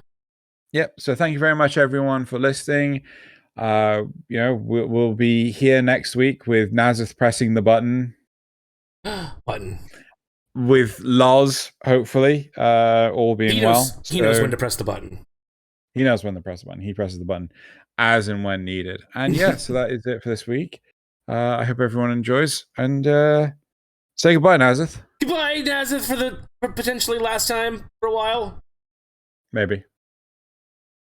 Yep. So thank you very much, everyone, for listening. We'll be here next week with Nasuth pressing the button. With Loz, hopefully, all being well. He knows when to press the button. He knows when to press the button. He presses the button as and when needed. And yeah, so that is it for this week. I hope everyone enjoys. And say goodbye, Nasuth. Goodbye, Nasuth, for potentially last time for a while. Maybe.